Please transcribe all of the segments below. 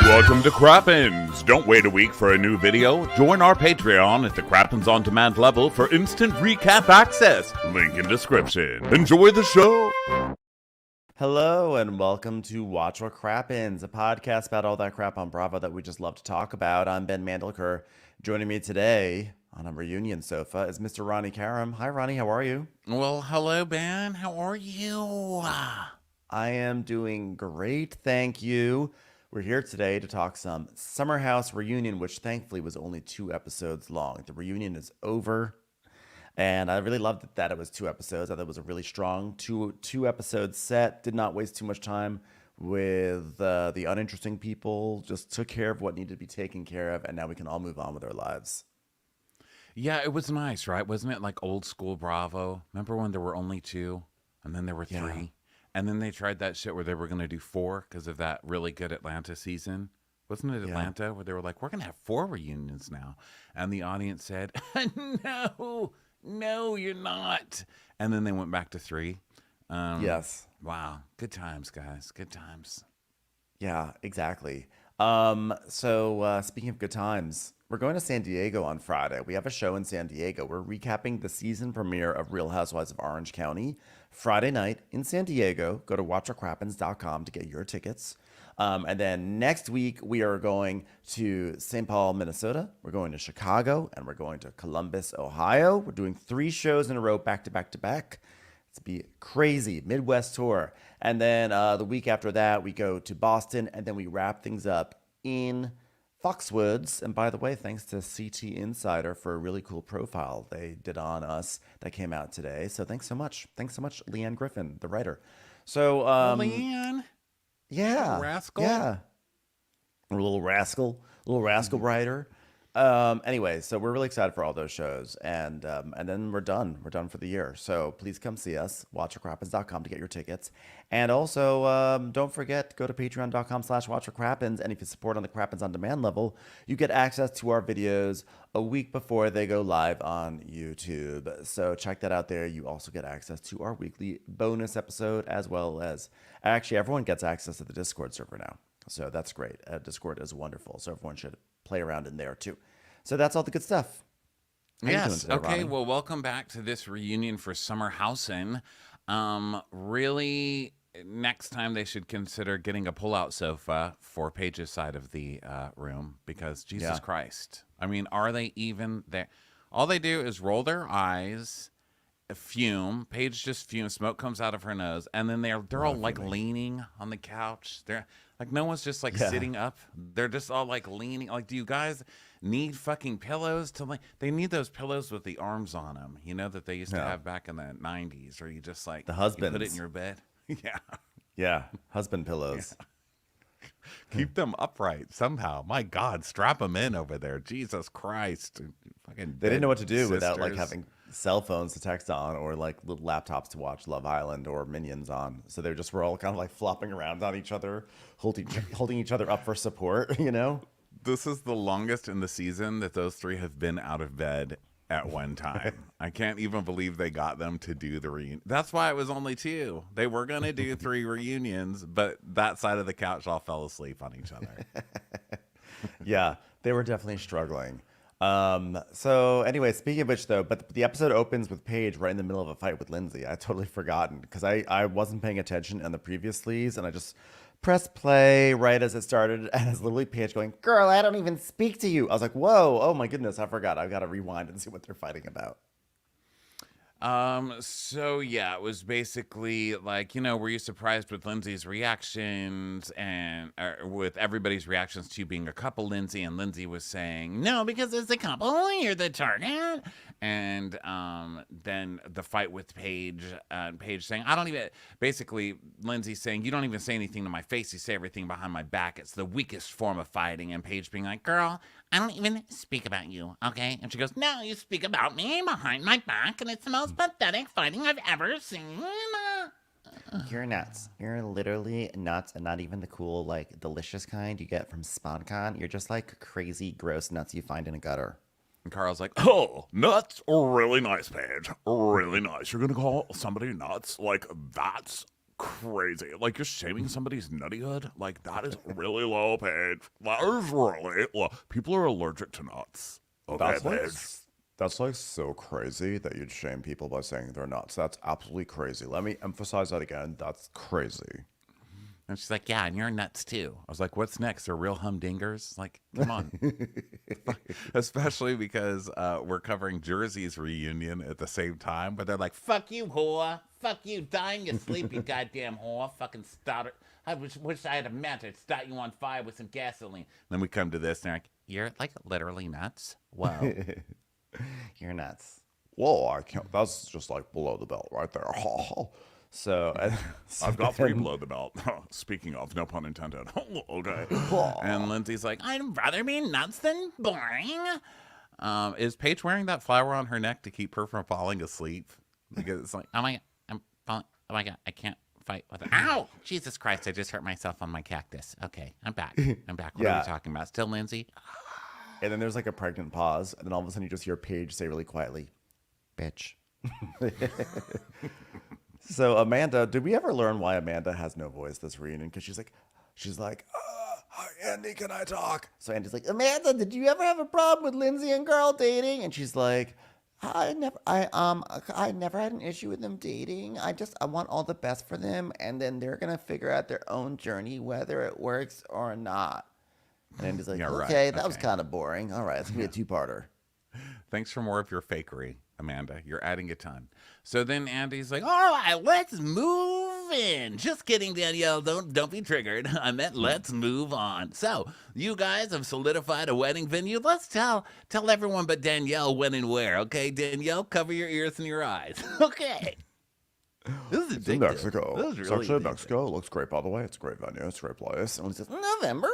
Welcome to Crappens. Don't wait a week for a new video. Join our Patreon at the Crappens On Demand level for instant recap access. Link in description. Enjoy the show. Hello and welcome to Watch What Crappens, a podcast about all that crap on Bravo that we just love to talk about. I'm Ben Mandelker. Joining me today on a reunion sofa is Mr. Ronnie Karam. Hi, Ronnie. How are you? Well, hello, Ben. How are you? I am doing great, thank you. We're here today to talk some Summer House reunion, which thankfully was only 2 episodes long. The reunion is over, and I really loved that it was 2 episodes. I thought it was a really strong two episode set. Did not waste too much time with the uninteresting people. Just took care of what needed to be taken care of, and now we can all move on with our lives. Yeah, it was nice, right? Wasn't it like old school Bravo? Remember when there were only 2, and then there were 3? Yeah. And then they tried that shit where they were going to do 4 because of that really good Atlanta season. Wasn't it Atlanta where they were like, we're going to have 4 reunions now? And the audience said, no, you're not. And then they went back to 3. Yes. Wow. Good times, guys. Good times. Yeah, exactly. So speaking of good times, we're going to San Diego on Friday. We have a show in San Diego. We're recapping the season premiere of Real Housewives of Orange County Friday night in San Diego. Go to watchwhatcrappens.com to get your tickets. And then next week, we are going to St. Paul, Minnesota. We're going to Chicago, and we're going to Columbus, Ohio. We're doing 3 shows in a row, back to back to back. It's be crazy Midwest tour. And then the week after that, we go to Boston, and then we wrap things up in Foxwoods. And by the way, thanks to CT Insider for a really cool profile they did on us that came out today. So thanks so much. Thanks so much, Leanne Griffin, the writer. So Leanne? Yeah. Rascal? Yeah. A little rascal writer. Anyway, so we're really excited for all those shows, and then we're done. We're done for the year. So please come see us. WatchWhatCrappens.com to get your tickets, and also don't forget, go to Patreon.com/WatchWhatCrappens, and if you support on the Crappens on Demand level, you get access to our videos a week before they go live on YouTube. So check that out there. You also get access to our weekly bonus episode, as well as actually everyone gets access to the Discord server now. So that's great. Discord is wonderful. So everyone should play around in there too. So that's all the good stuff. How you doing today, okay, Ronnie? Well, welcome back to this reunion for Summer Housin'. Really, next time they should consider getting a pull-out sofa for Paige's side of the room, because Jesus Christ. I mean, are they even there? All they do is roll their eyes, fume. Paige just fumes. Smoke comes out of her nose, and then they're all like leaning on the couch. They're like, no one's just like sitting up. They're just all like leaning. Like, do you guys need fucking pillows to like? They need those pillows with the arms on them, you know, that they used to have back in the 90s, or you just like the husbands put it in your bed. Yeah, husband pillows. Yeah. Keep them upright somehow. My God, strap them in over there. Jesus Christ. Fucking they didn't know what to do without like having cell phones to text on, or like little laptops to watch Love Island or Minions on. So they were all kind of like flopping around on each other, holding each other up for support, you know? This is the longest in the season that those 3 have been out of bed at one time. I can't even believe they got them to do the reunion. That's why it was only 2. They were going to do 3 reunions, but that side of the couch all fell asleep on each other. Yeah, they were definitely struggling. So anyway, speaking of which though, but the episode opens with Paige right in the middle of a fight with Lindsay. I totally forgotten because I wasn't paying attention in the previous sleeves, and I just pressed play right as it started, and it's literally Paige going, "Girl, I don't even speak to you." I was like, whoa, oh my goodness, I forgot. I've got to rewind and see what they're fighting about. So yeah, it was basically like, you know, were you surprised with Lindsay's reactions and with everybody's reactions to being a couple, Lindsay? And Lindsay was saying, no, because it's a couple, you're the target. And then the fight with Paige, Paige saying, I don't even, basically Lindsay saying, you don't even say anything to my face, you say everything behind my back. It's the weakest form of fighting. And Paige being like, girl, I don't even speak about you, okay? And she goes, no, you speak about me behind my back, and it's the most pathetic fighting I've ever seen. You're nuts. You're literally nuts, and not even the cool, like, delicious kind you get from SponCon. You're just like crazy, gross nuts you find in a gutter. And Carl's like, oh, nuts? Really nice, Paige. Really nice. You're going to call somebody nuts? Like, that's crazy. Like, you're shaming somebody's nuttyhood? Like, that is really low, Paige. That is really low. People are allergic to nuts. Okay, That's like Paige. that's like so crazy that you'd shame people by saying they're nuts. That's absolutely crazy. Let me emphasize that again. That's crazy. And she's like, yeah, and you're nuts too. I was like, what's next? They're real humdingers? Like, come on. Especially because we're covering Jersey's reunion at the same time, but they're like, fuck you, whore. Fuck you, dying your sleep, you goddamn whore. Fucking starter. I wish I had a match. I'd start you on fire with some gasoline. Then we come to this, and they're like, you're like literally nuts? Whoa. You're nuts. Whoa, I can't. That's just like below the belt right there. So, I've got 3 below the belt. Speaking of, no pun intended. Okay. And Lindsay's like, I'd rather be nuts than boring. Is Paige wearing that flower on her neck to keep her from falling asleep? Because it's like, oh my God, I'm falling. Oh my God, I can't fight with it. Ow! Jesus Christ, I just hurt myself on my cactus. Okay, I'm back. I'm back. What are Yeah. we talking about? Still Lindsay? And then there's like a pregnant pause, and then all of a sudden you just hear Paige say really quietly, "Bitch." So Amanda, did we ever learn why Amanda has no voice this reunion? Because she's like, "Hi Andy, can I talk?" So Andy's like, "Amanda, did you ever have a problem with Lindsay and Carl dating?" And she's like, I never had an issue with them dating. I want all the best for them, and then they're gonna figure out their own journey, whether it works or not." And Andy's like, Yeah, right. "Okay, that was Okay. kind of boring. All right, it's gonna be a two-parter." Thanks for more of your fakery, Amanda. You're adding a ton. So then Andy's like, all right, let's move in. Just kidding, Danielle. Don't be triggered. I meant let's move on. So you guys have solidified a wedding venue. Let's tell everyone but Danielle when and where. Okay, Danielle, cover your ears and your eyes. Okay. This is It's in addictive. Mexico. This is It's really actually in addictive. Mexico. It looks great, by the way. It's a great venue. It's a great place. And he says, "November?"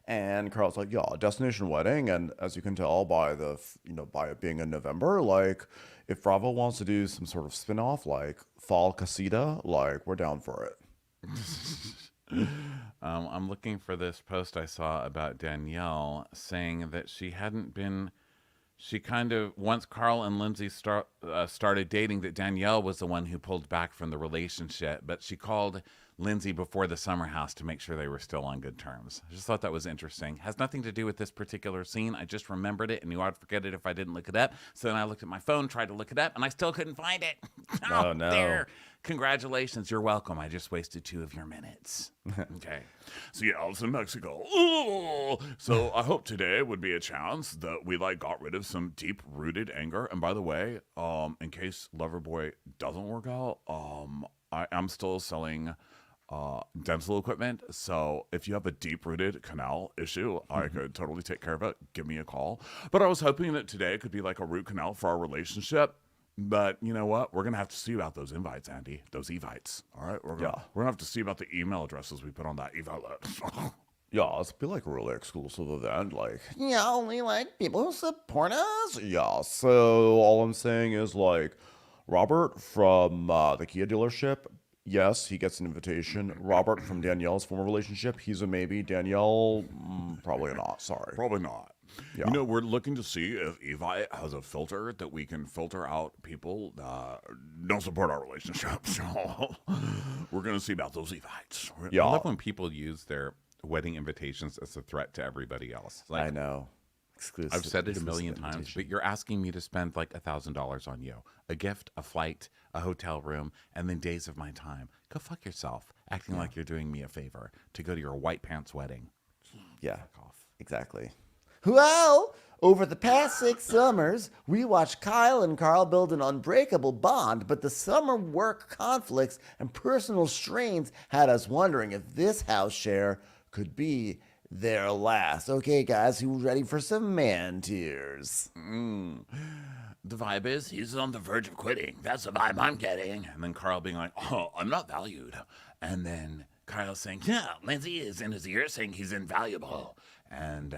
And Carl's like, "Yeah, destination wedding." And as you can tell by by it being in November, like if Bravo wants to do some sort of spin-off like Fall Casita, like we're down for it. I'm looking for this post I saw about Danielle saying that she hadn't been. She kind of, once Carl and Lindsay started dating, that Danielle was the one who pulled back from the relationship, but she called Lindsay before the summer house to make sure they were still on good terms. I just thought that was interesting. Has nothing to do with this particular scene. I just remembered it and knew I'd forget it if I didn't look it up. So then I looked at my phone, tried to look it up, and I still couldn't find it. Oh, no. There. Congratulations. You're welcome. I just wasted 2 of your minutes. Okay. So yeah, I was in Mexico. Ooh. So I hope today would be a chance that we got rid of some deep-rooted anger. And by the way, in case Loverboy doesn't work out, I'm still selling dental equipment. So if you have a deep-rooted canal issue, I could totally take care of it. Give me a call. But I was hoping that today could be like a root canal for our relationship. But you know what? We're going to have to see about those invites, Andy. Those evites. All right? We're going to have to see about the email addresses we put on that evite list. Yeah, it's be like a really exclusive event, like only like people who support us. Yeah, so all I'm saying is like Robert from the Kia dealership, yes, he gets an invitation. Robert from Danielle's former relationship, he's a maybe. Danielle, probably not. Sorry. Probably not. Yeah. You know, we're looking to see if Evite has a filter that we can filter out people that don't support our relationship. So we're going to see about those Evites. Yeah, I love when people use their wedding invitations as a threat to everybody else. Like, I know. Exclusive. I've said it a million exclusive times, invitation. but you're asking me to spend like $1,000 on you. A gift, a flight, a hotel room, and then days of my time. Go fuck yourself, acting like you're doing me a favor to go to your white pants wedding. Yeah, Off. exactly. Well, over the past 6 summers, we watched Kyle and Carl build an unbreakable bond, but the summer work conflicts and personal strains had us wondering if this house share could be their last. Okay, guys, who's ready for some man tears? The vibe is he's on the verge of quitting. That's the vibe I'm getting. And then Carl being like, oh, I'm not valued. And then Kyle saying, yeah, Lindsay is in his ear saying he's invaluable. And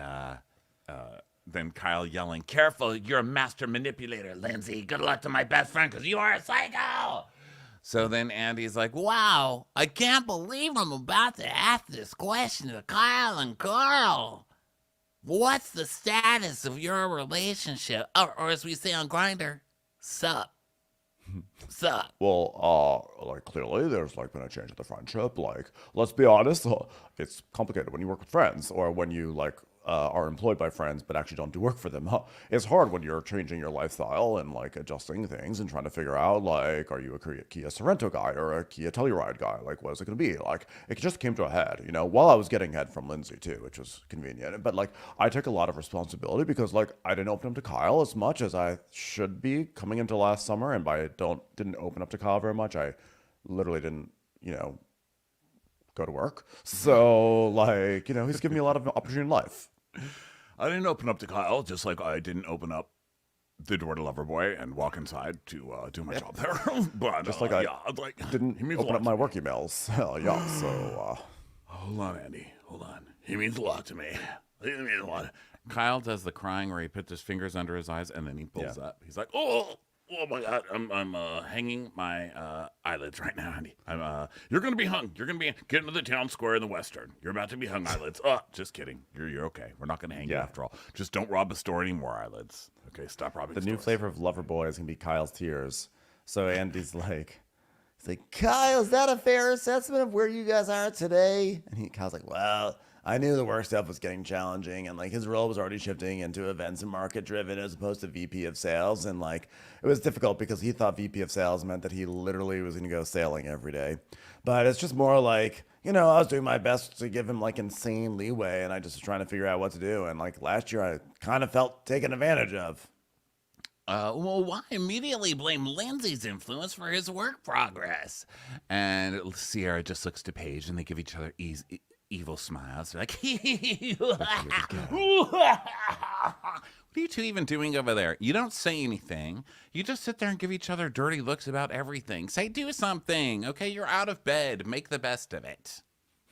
then Kyle yelling, careful, you're a master manipulator, Lindsay. Good luck to my best friend because you are a psycho. So then Andy's like, wow, I can't believe I'm about to ask this question to Kyle and Carl. What's the status of your relationship? Or as we say on Grindr, sup? Sup? Well, like clearly there's like been a change in the friendship. Like, let's be honest, it's complicated when you work with friends or when you like are employed by friends but actually don't do work for them. It's hard when you're changing your lifestyle and like adjusting things and trying to figure out like, are you a Kia Sorento guy or a Kia Telluride guy? Like, what is it going to be? Like, it just came to a head, you know, while I was getting head from Lindsay too, which was convenient. But like, I took a lot of responsibility because like I didn't open up to Kyle as much as I should be coming into last summer, and didn't open up to Kyle very much. I literally didn't, you know, go to work. So like, you know, he's given me a lot of opportunity in life. I didn't open up to Kyle, just like I didn't open up the door to Loverboy and walk inside to do my job there. But Just like didn't he means open a up lot my work emails. Yeah, so Hold on, Andy. Hold on. He means a lot to me. He means a lot. Kyle does the crying where he puts his fingers under his eyes and then he pulls Yeah. up. He's like, oh my God, I'm hanging my eyelids right now, Andy. You're gonna be hung. You're gonna be getting to the town square in the Western. You're about to be hung, eyelids. Oh, just kidding. You're okay. We're not gonna hang you Yeah. after all. Just don't rob a store anymore, eyelids. Okay, stop robbing. the new stores. flavor of Loverboy is gonna be Kyle's tears. So Andy's like, he's like, Kyle, is that a fair assessment of where you guys are today? And Kyle's like, well, I knew the work stuff was getting challenging, and like his role was already shifting into events and market driven as opposed to VP of sales, and like it was difficult because he thought VP of sales meant that he literally was going to go sailing every day. But it's just more like, you know, I was doing my best to give him like insane leeway, and I just was trying to figure out what to do. And like last year, I kind of felt taken advantage of. well, why immediately blame Lindsay's influence for his work progress? And Sierra just looks to Paige and they give each other evil smiles. They're like, what are you two even doing over there? You don't say anything. You just sit there and give each other dirty looks about everything. Say, do something. Okay, you're out of bed. Make the best of it.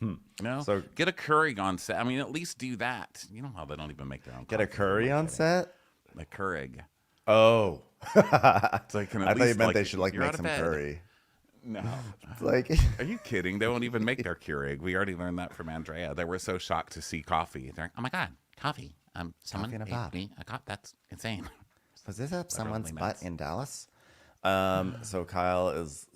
You know, So- get a Keurig on set. I mean, at least do that. You know how they don't even make their own. Get a coffee. curry on set? A Keurig. Oh, It's like, I thought you meant they should like you're make out of some bed. curry. No. Like, Are you kidding? They won't even make their Keurig. We already learned that from Andrea. They were so shocked to see coffee. They're like, oh my God, coffee. Someone in a ate pot. me a cup. That's insane. was this up someone's Literally butt nuts. in Dallas? So Carl's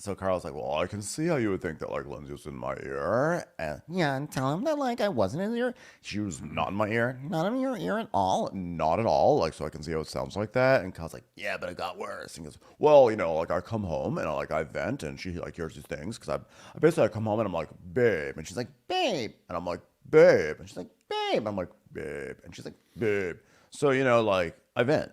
like, well, I can see how you would think that like Lindsay was in my ear. And yeah, and tell him that like I wasn't in your ear. She was not in my ear, not in your ear at all, not at all. Like, so I can see how it sounds like that. And Carl's like, yeah, but it got worse. And he goes, well, you know, like I come home and I vent, and she like hears these things because I basically come home and I'm like, babe, and she's like, babe, and I'm like, babe, and she's like, babe, and I'm like, babe, and she's like, babe. So you know, like I vent.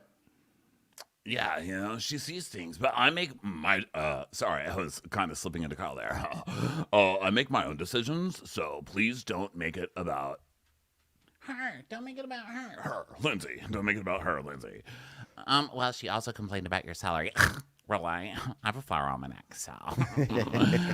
Yeah, you know, she sees things, but I make my, sorry, I was kind of slipping into Kyle there. I make my own decisions, so please don't make it about Her. Don't make it about her. her, Lindsay. Don't make it about her, Lindsay. Well, she also complained about your salary. Really? I have a flower on my neck, so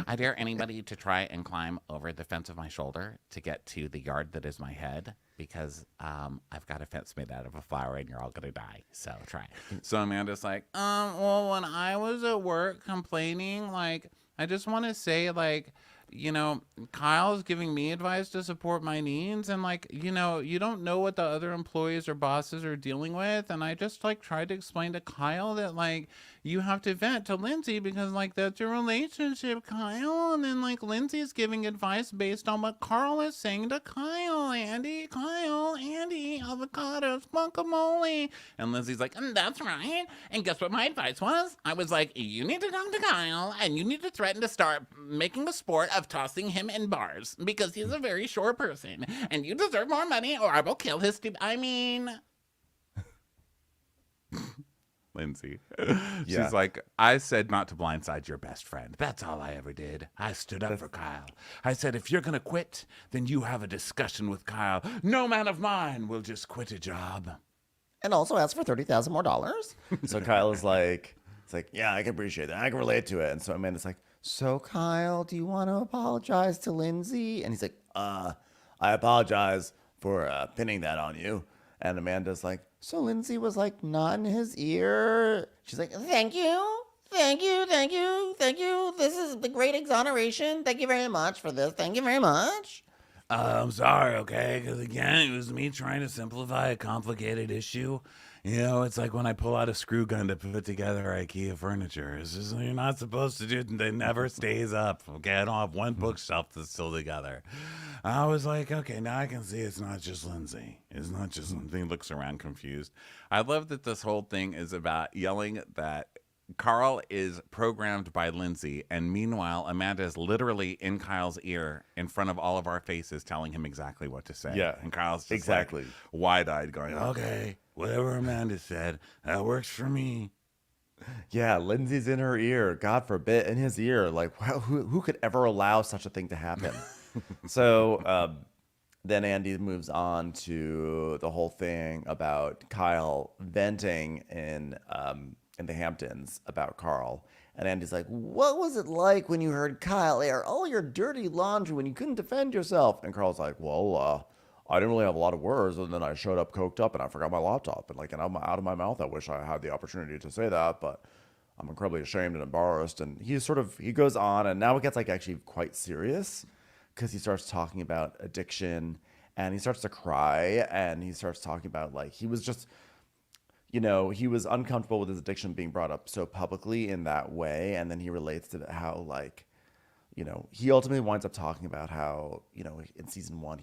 I dare anybody to try and climb over the fence of my shoulder to get to the yard that is my head, because I've got a fence made out of a flower and you're all gonna die. So try. So Amanda's like, well, when I was at work complaining, like, I just want to say, like, you know, Kyle's giving me advice to support my needs, and like, you know, you don't know what the other employees or bosses are dealing with, and I just like tried to explain to Kyle that like you have to vent to Lindsay because like that's your relationship, Kyle, and then like Lindsay's giving advice based on what Carl is saying to Kyle, Andy, avocados, guacamole, and Lindsay's like, that's right, and guess what my advice was? I was like, you need to talk to Kyle, and you need to threaten to start making a sport of tossing him in bars because he's a very short person, and you deserve more money or I will kill his Lindsay. Yeah. She's like, I said not to blindside your best friend. That's all I ever did. I stood up for Kyle. I said, if you're going to quit, then you have a discussion with Kyle. No man of mine will just quit a job. And also ask for $30,000 more. So Kyle is like, it's like, yeah, I can appreciate that. I can relate to it. And so Amanda's like, so Kyle, do you want to apologize to Lindsay? And he's like, I apologize for pinning that on you. And Amanda's like, so Lindsay was like not in his ear. She's like, thank you. This is the great exoneration. Thank you very much for this. Thank you very much. I'm sorry, okay? Because again, it was me trying to simplify a complicated issue. You know, it's like when I pull out a screw gun to put together IKEA furniture. It's just you're not supposed to do it. It never stays up. Okay, I don't have one bookshelf that's still together. I was like, okay, now I can see it's not just Lindsay. It's not just Lindsay. He looks around confused. I love that this whole thing is about yelling that Carl is programmed by Lindsay, and meanwhile, Amanda is literally in Kyle's ear in front of all of our faces telling him exactly what to say. Yeah, And Kyle's just exactly. like wide-eyed going, okay, whatever Amanda said, that works for me. Yeah, Lindsay's in her ear. God forbid, in his ear. Like, wow, who could ever allow such a thing to happen? So then Andy moves on to the whole thing about Kyle venting in the Hamptons about Carl. And Andy's like, what was it like when you heard Kyle air all your dirty laundry when you couldn't defend yourself? And Carl's like, well, I didn't really have a lot of words, and then I showed up coked up and I forgot my laptop. And like, and I'm out of my mouth. I wish I had the opportunity to say that, but I'm incredibly ashamed and embarrassed. And he goes on, and now it gets like actually quite serious because he starts talking about addiction, and he starts to cry, and he starts talking about like he was just, he was uncomfortable with his addiction being brought up so publicly in that way. And then he relates to how, like, he ultimately winds up talking about how, in season 1,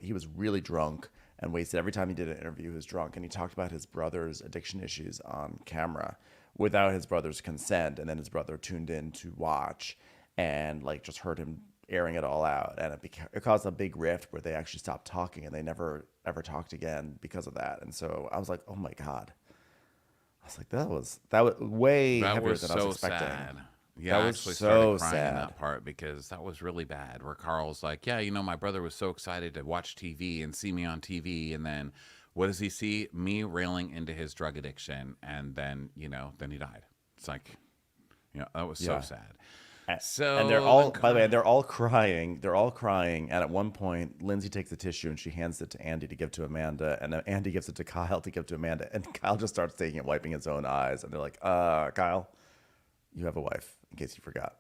he was really drunk and wasted. Every time he did an interview, he was drunk. And he talked about his brother's addiction issues on camera without his brother's consent. And then his brother tuned in to watch and, like, just heard him airing it all out. And it caused a big rift where they actually stopped talking, and they never, ever talked again because of that. And so I was like, oh, my God. I was like, that was way heavier than I was expecting. Sad. Yeah, That I was actually so started crying in sad. that part because that was really bad. Where Carl's like, yeah, my brother was so excited to watch TV and see me on TV. And then what does he see? Me railing into his drug addiction. And then, then he died. It's like, that was so Yeah. sad. So, and they're all, by the way, they're all crying. They're all crying. And at one point, Lindsay takes a tissue and she hands it to Andy to give to Amanda. And then Andy gives it to Kyle to give to Amanda. And Kyle just starts taking it, wiping his own eyes. And they're like, Kyle, you have a wife, in case you forgot.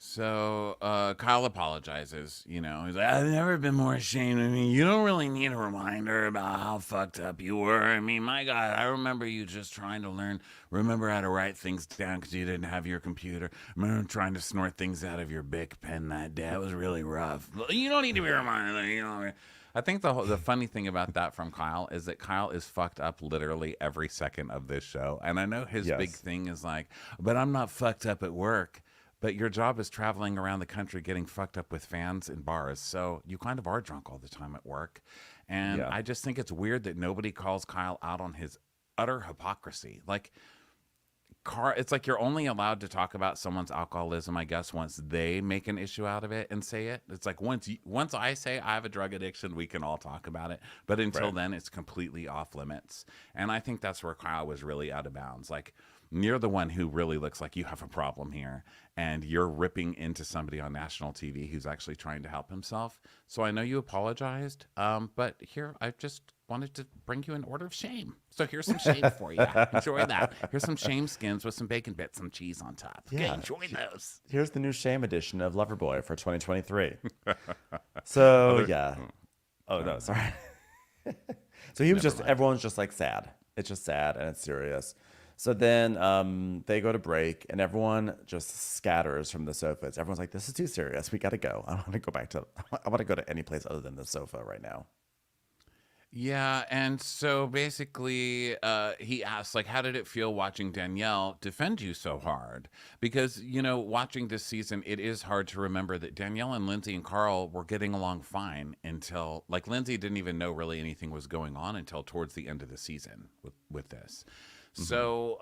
So Kyle apologizes. He's like, I've never been more ashamed. I mean, you don't really need a reminder about how fucked up you were. I mean, my God, I remember you just trying to remember how to write things down because you didn't have your computer. I remember trying to snort things out of your Bic pen that day. It was really rough. You don't need to be reminded. I think the funny thing about that from Kyle is that Kyle is fucked up literally every second of this show. And I know his big thing is like, but I'm not fucked up at work. But your job is traveling around the country getting fucked up with fans in bars. So you kind of are drunk all the time at work. And I just think it's weird that nobody calls Kyle out on his utter hypocrisy. Like, it's like you're only allowed to talk about someone's alcoholism, I guess, once they make an issue out of it and say it. It's like once I say I have a drug addiction, we can all talk about it. But until then, it's completely off limits. And I think that's where Kyle was really out of bounds. Like, you're the one who really looks like you have a problem here, and you're ripping into somebody on national TV who's actually trying to help himself. So I know you apologized, but here I just wanted to bring you an order of shame. So here's some shame for you. Enjoy that. Here's some shame skins with some bacon bits, some cheese on top. Okay, enjoy those. Here's the new shame edition of Loverboy for 2023. So Oh no, sorry. So he was everyone's just like sad. It's just sad and it's serious. So then they go to break, and everyone just scatters from the sofas. Everyone's like, this is too serious. We got to go. I want to go to any place other than the sofa right now. Yeah, and so basically he asks, like, how did it feel watching Danielle defend you so hard? Because, watching this season, it is hard to remember that Danielle and Lindsay and Carl were getting along fine until, like, Lindsay didn't even know really anything was going on until towards the end of the season with this. So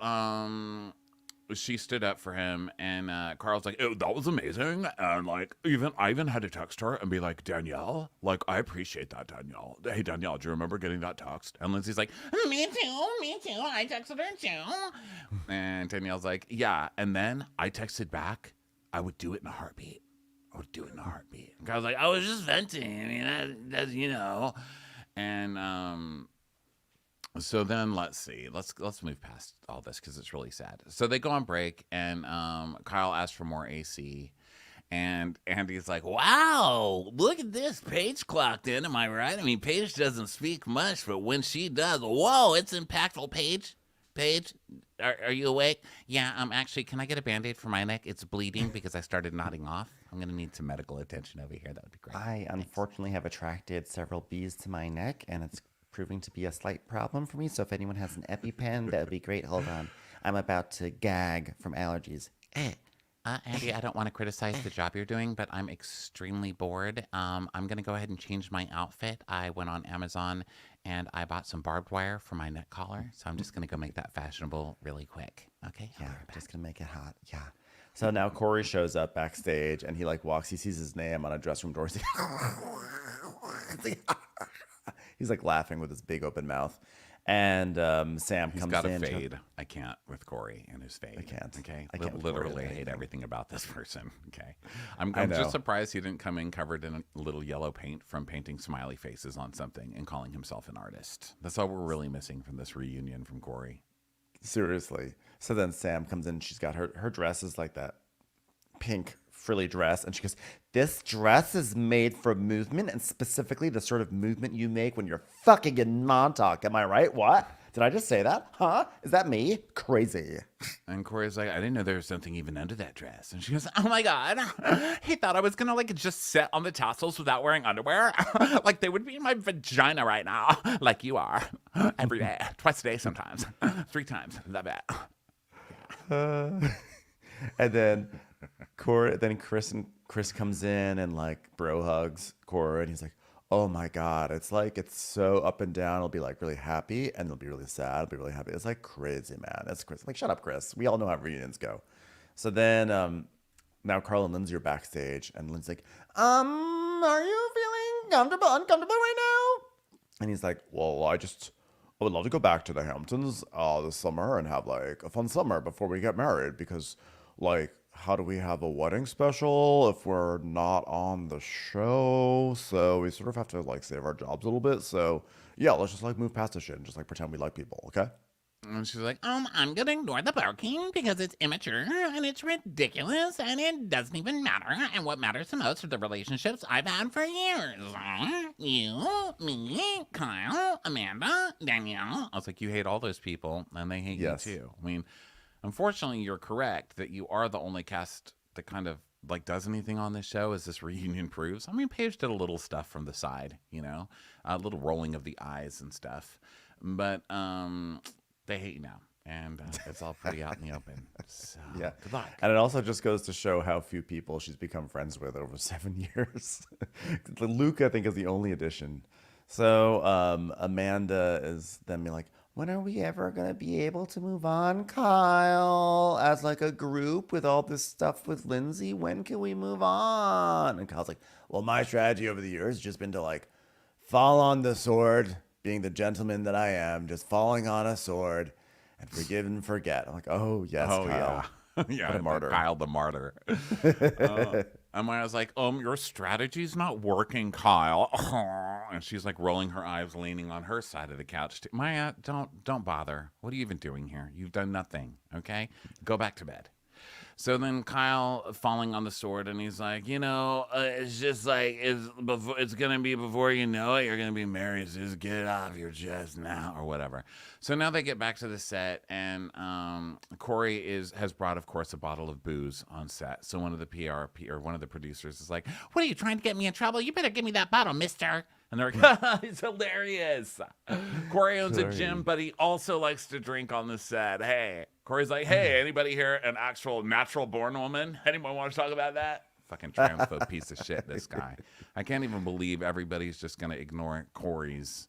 she stood up for him, and Carl's like, oh, that was amazing. And like, I even had to text her and be like, Danielle, like, I appreciate that, Danielle. Hey, Danielle, do you remember getting that text? And Lindsay's like, me too. I texted her too. And Danielle's like, yeah. And then I texted back, I would do it in a heartbeat. And Carl's like, I was just venting. I mean, that's And so then let's see. Let's move past all this because it's really sad. So they go on break, and Kyle asks for more AC, And Andy's like, wow, look at this. Paige clocked in. Am I right? I mean, Paige doesn't speak much, but when she does, whoa, it's impactful. Paige, are you awake? Yeah, actually, can I get a Band-Aid for my neck? It's bleeding because I started nodding off. I'm going to need some medical attention over here. That would be great. I unfortunately have attracted several bees to my neck, and it's proving to be a slight problem for me. So if anyone has an EpiPen, that would be great. Hold on. I'm about to gag from allergies. Andy, I don't want to criticize the job you're doing, but I'm extremely bored. I'm going to go ahead and change my outfit. I went on Amazon and I bought some barbed wire for my neck collar. So I'm just going to go make that fashionable really quick. Okay? Yeah, just going to make it hot. Yeah. So now Corey shows up backstage and he like walks. He sees his name on a dressing room door. He's like laughing with his big open mouth. And Sam He's comes got in. a fade. I can't with Corey and his fade. I can't. Okay. I can't with literally Corey and hate anything. everything about this person. Okay. I'm I know. just surprised he didn't come in covered in a little yellow paint from painting smiley faces on something and calling himself an artist. That's all we're really missing from this reunion from Corey. Seriously. So then Sam comes in. She's got her dress is like that pink frilly dress. And she goes, this dress is made for movement, and specifically the sort of movement you make when you're fucking in Montauk. Am I right? What? Did I just say that? Huh? Is that me? Crazy. And Corey's like, I didn't know there was something even under that dress. And she goes, oh my God. He thought I was going to like just sit on the tassels without wearing underwear. Like they would be in my vagina right now. Like you are. Every day. Twice a day sometimes. 3 times. Love it. And then Chris comes in and like bro hugs Corey, and he's like, oh my God, it's so up and down. It'll be like really happy and it'll be really sad. It'll be really happy. It's like crazy, man. That's Chris. Like, shut up, Chris. We all know how reunions go. So then now Carl and Lindsay are backstage, and Lindsay's like, are you feeling uncomfortable right now? And he's like, well, I would love to go back to the Hamptons this summer and have like a fun summer before we get married, because like, how do we have a wedding special if we're not on the show? So we sort of have to like save our jobs a little bit. So yeah, let's just like move past this shit and just like pretend we like people, okay? And she's like, I'm going to ignore the barking because it's immature and it's ridiculous and it doesn't even matter. And what matters the most are the relationships I've had for years. You, me, Kyle, Amanda, Danielle. I was like, you hate all those people and they hate Yes. you too. I mean, unfortunately, you're correct that you are the only cast that kind of like does anything on this show, as this reunion proves. I mean, Paige did a little stuff from the side, you know, a little rolling of the eyes and stuff. But they hate you now, and it's all pretty out in the open. So, Yeah. good luck. And it also just goes to show how few people she's become friends with over 7 years. Luke, I think, is the only addition. So Amanda is then being like, when are we ever going to be able to move on, Kyle? As like a group with all this stuff with Lindsay, when can we move on? And Kyle's like, well, my strategy over the years has just been to like fall on the sword, being the gentleman that I am, just falling on a sword and forgive and forget. I'm like, oh, yes, Oh, Kyle. yeah. Yeah, What a martyr. Kyle the martyr. And I was like, your strategy's not working, Kyle. And she's like rolling her eyes, leaning on her side of the couch. Maya, don't bother. What are you even doing here? You've done nothing, okay? Go back to bed. So then Kyle falling on the sword, and he's like, it's just like, it's going to be before you know it, you're going to be married, so just get it off your chest now, or whatever. So now they get back to the set, and Corey has brought, of course, a bottle of booze on set. So one of the one of the producers is like, what are you trying to get me in trouble? You better give me that bottle, mister. And they're like, it's hilarious. Corey owns a gym, but he also likes to drink on the set. Hey, Corey's like, hey, anybody here an actual natural born woman? Anyone want to talk about that? Fucking transphobe piece of shit, this guy. I can't even believe everybody's just going to ignore Corey's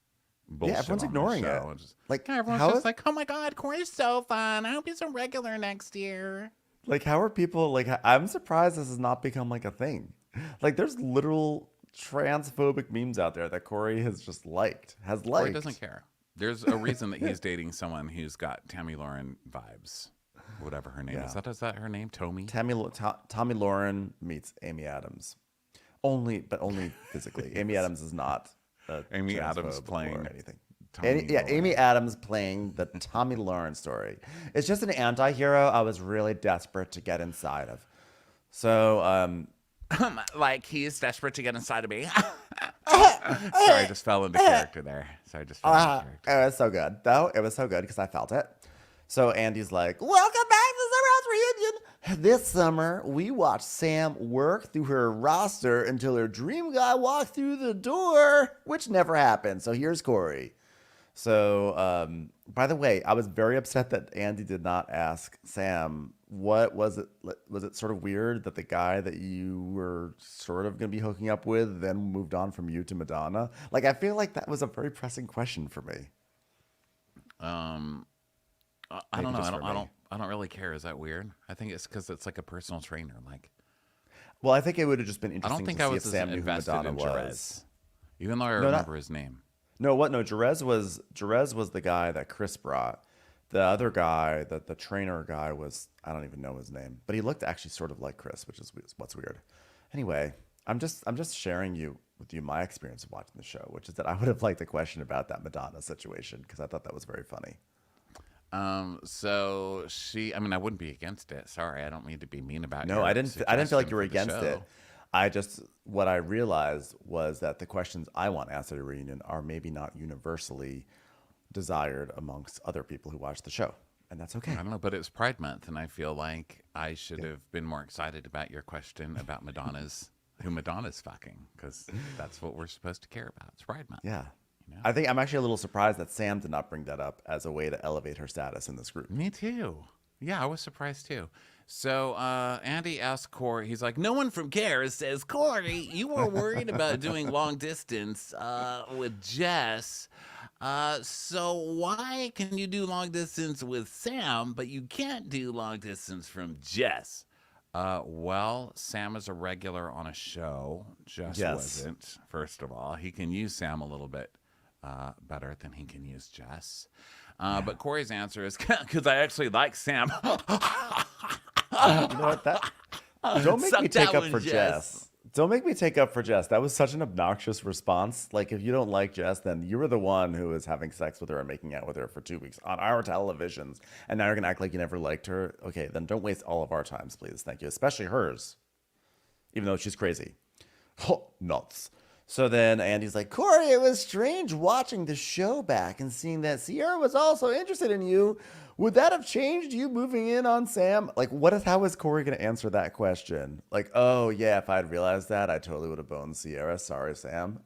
bullshit. Yeah, everyone's on ignoring the it. show. Just, Like, everyone's how just is- like, oh my God, Corey's so fun. I hope he's a regular next year. Like, how are people, like, I'm surprised this has not become like a thing. Like, there's literal transphobic memes out there that Corey has just liked. Corey doesn't care. There's a reason that he's dating someone who's got Tammy Lauren vibes. Whatever her name is. Is that her name? Tommy? Tommy Lauren meets Amy Adams. Only physically. Amy Adams is not Amy Adams transphobe playing or anything. Tommy Lauren. Amy Adams playing the Tommy Lauren story. It's just an anti-hero I was really desperate to get inside of. So like he's desperate to get inside of me. Sorry, I just fell into character there. Sorry, I just fell into character. It was so good, though. It was so good because I felt it. So Andy's like, welcome back to Summer House Reunion. This summer, we watched Sam work through her roster until her dream guy walked through the door, which never happened. So here's Corey. So, by the way, I was very upset that Andy did not ask Sam, what was it? Was it sort of weird that the guy that you were sort of going to be hooking up with then moved on from you to Madonna? Like, I feel like that was a very pressing question for me. I don't know. just for me. I don't really care. Is that weird? I think it's because it's like a personal trainer. Like, Well, I think it would have just been I interesting don't think to I see was if as Sam knew who invested Madonna in was. Jerez, even though I not- remember his name. No, what? No, Jerez was the guy that Chris brought. The other guy, the trainer guy, was, I don't even know his name, but he looked actually sort of like Chris, which is what's weird. Anyway, I'm just sharing with you my experience of watching the show, which is that I would have liked a question about that Madonna situation because I thought that was very funny. So I mean, I wouldn't be against it. Sorry, I don't mean to be mean about. No, your I didn't feel like you were suggestion for the against it. show. What I realized was that the questions I want asked at a reunion are maybe not universally desired amongst other people who watch the show, and that's okay. I don't know, but it's Pride Month, and I feel like I should have been more excited about your question about who Madonna's fucking, because that's what we're supposed to care about. It's Pride Month. Yeah. You know? I think I'm actually a little surprised that Sam did not bring that up as a way to elevate her status in this group. Me too. Yeah, I was surprised too. So Andy asked Corey, he's like, no one from Cares says, Corey, you were worried about doing long distance with Jess. So why can you do long distance with Sam, but you can't do long distance from Jess? Well, Sam is a regular on a show. Jess wasn't, first of all. He can use Sam a little bit better than he can use Jess. But Corey's answer is, because I actually like Sam. You know what? Don't make me Sucked take out up with for Jess. Jess. Don't make me take up for Jess. That was such an obnoxious response. Like, if you don't like Jess, then you were the one who was having sex with her and making out with her for 2 weeks on our televisions. And now you're going to act like you never liked her. Okay, then don't waste all of our times, please. Thank you. Especially hers. Even though she's crazy. Oh, nuts. So then Andy's like, Corey, it was strange watching the show back and seeing that Sierra was also interested in you. Would that have changed you moving in on Sam? Like, how is Corey going to answer that question? Like, oh, yeah, if I'd realized that, I totally would have boned Sierra. Sorry, Sam.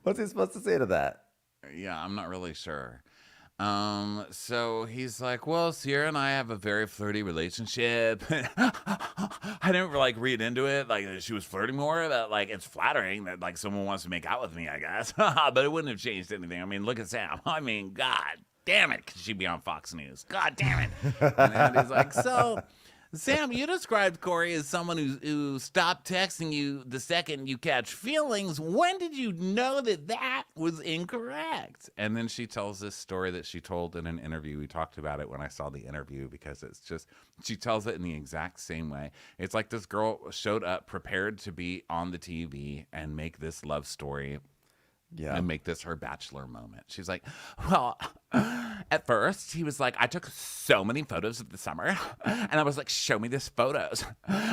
What's he supposed to say to that? Yeah, I'm not really sure. So he's like, well, Sierra and I have a very flirty relationship. I didn't like read into it like she was flirting more. That like it's flattering that like someone wants to make out with me, I guess. But it wouldn't have changed anything. I mean, look at Sam. I mean, God damn it, could she be on Fox News? God damn it. And Andy's like, so Sam, you described Corey as someone who stopped texting you the second you catch feelings. When did you know that was incorrect? And then she tells this story that she told in an interview. We talked about it when I saw the interview because it's just, she tells it in the exact same way. It's like this girl showed up prepared to be on the TV and make this love story. Yeah. And make this her bachelor moment. She's like, well, at first he was like, I took so many photos of the summer and I was like, show me these photos.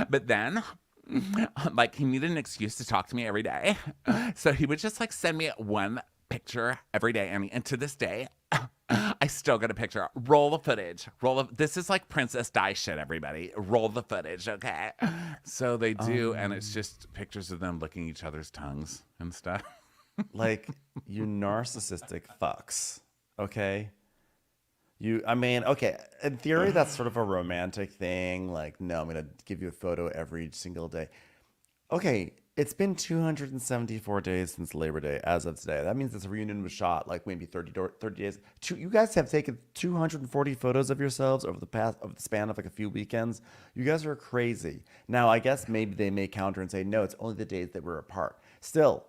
But then like he needed an excuse to talk to me every day. So he would just like send me one picture every day. And to this day, I still get a picture. Roll the footage. This is like Princess Di shit, everybody. Roll the footage, okay? So they do, and it's just pictures of them licking each other's tongues and stuff. Like, you narcissistic fucks, okay? Okay, in theory, that's sort of a romantic thing. Like, no, I'm going to give you a photo every single day. Okay, it's been 274 days since Labor Day as of today. That means this reunion was shot like maybe 30 days. You guys have taken 240 photos of yourselves over the span of like a few weekends. You guys are crazy. Now, I guess maybe they may counter and say, no, it's only the days that we're apart. Still,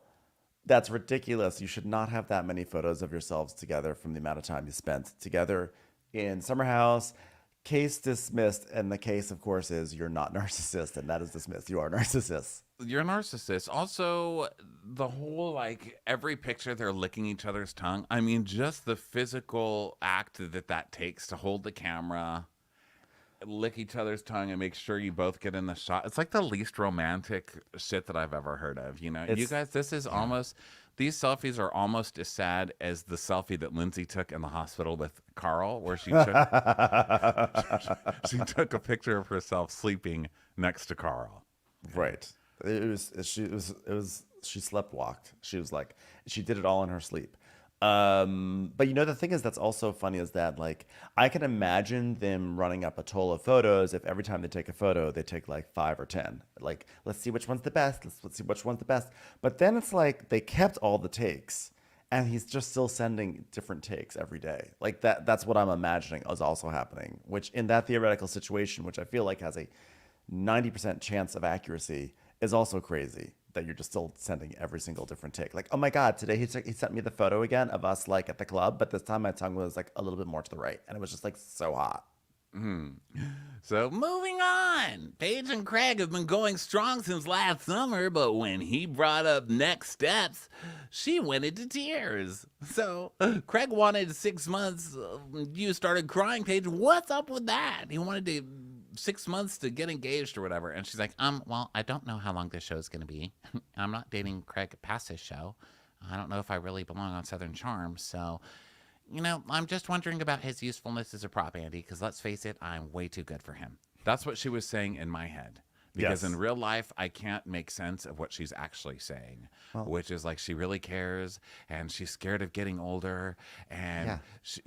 that's ridiculous. You should not have that many photos of yourselves together from the amount of time you spent together in Summer House. Case dismissed. And the case, of course, is you're not narcissist, and that is dismissed. You are narcissists. You're a narcissist. Also, the whole, like, every picture they're licking each other's tongue. I mean, just the physical act that takes to hold the camera lick each other's tongue and make sure you both get in the shot. It's like the least romantic shit that I've ever heard of. You It's guys, this is almost, these selfies are almost as sad as the selfie that Lindsay took in the hospital with Carl, where she took, she took a picture of herself sleeping next to Carl. right. She slept walked. She was like, she did it all in her sleep. But the thing is that's also funny is that like I can imagine them running up a toll of photos if every time they take a photo they take like 5 or 10. Like let's see which one's the best. Let's see which one's the best. But then it's like they kept all the takes and he's just still sending different takes every day. Like that's what I'm imagining is also happening, which in that theoretical situation, which I feel like has a 90% chance of accuracy, is also crazy that you're just still sending every single different take. Like, oh my God, today he sent me the photo again of us like at the club, but this time my tongue was like a little bit more to the right. And it was just like so hot. So moving on, Paige and Craig have been going strong since last summer, but when he brought up next steps, she went into tears. So Craig wanted 6 months. You started crying, Paige. What's up with that? He wanted to 6 months to get engaged or whatever. And she's like, well, I don't know how long this show is going to be. I'm not dating Craig past this show. I don't know if I really belong on Southern Charm. So, I'm just wondering about his usefulness as a prop, Andy, because let's face it, I'm way too good for him. That's what she was saying in my head. Because Yes. in real life, I can't make sense of what she's actually saying, which is like she really cares and she's scared of getting older. And, Yeah. she's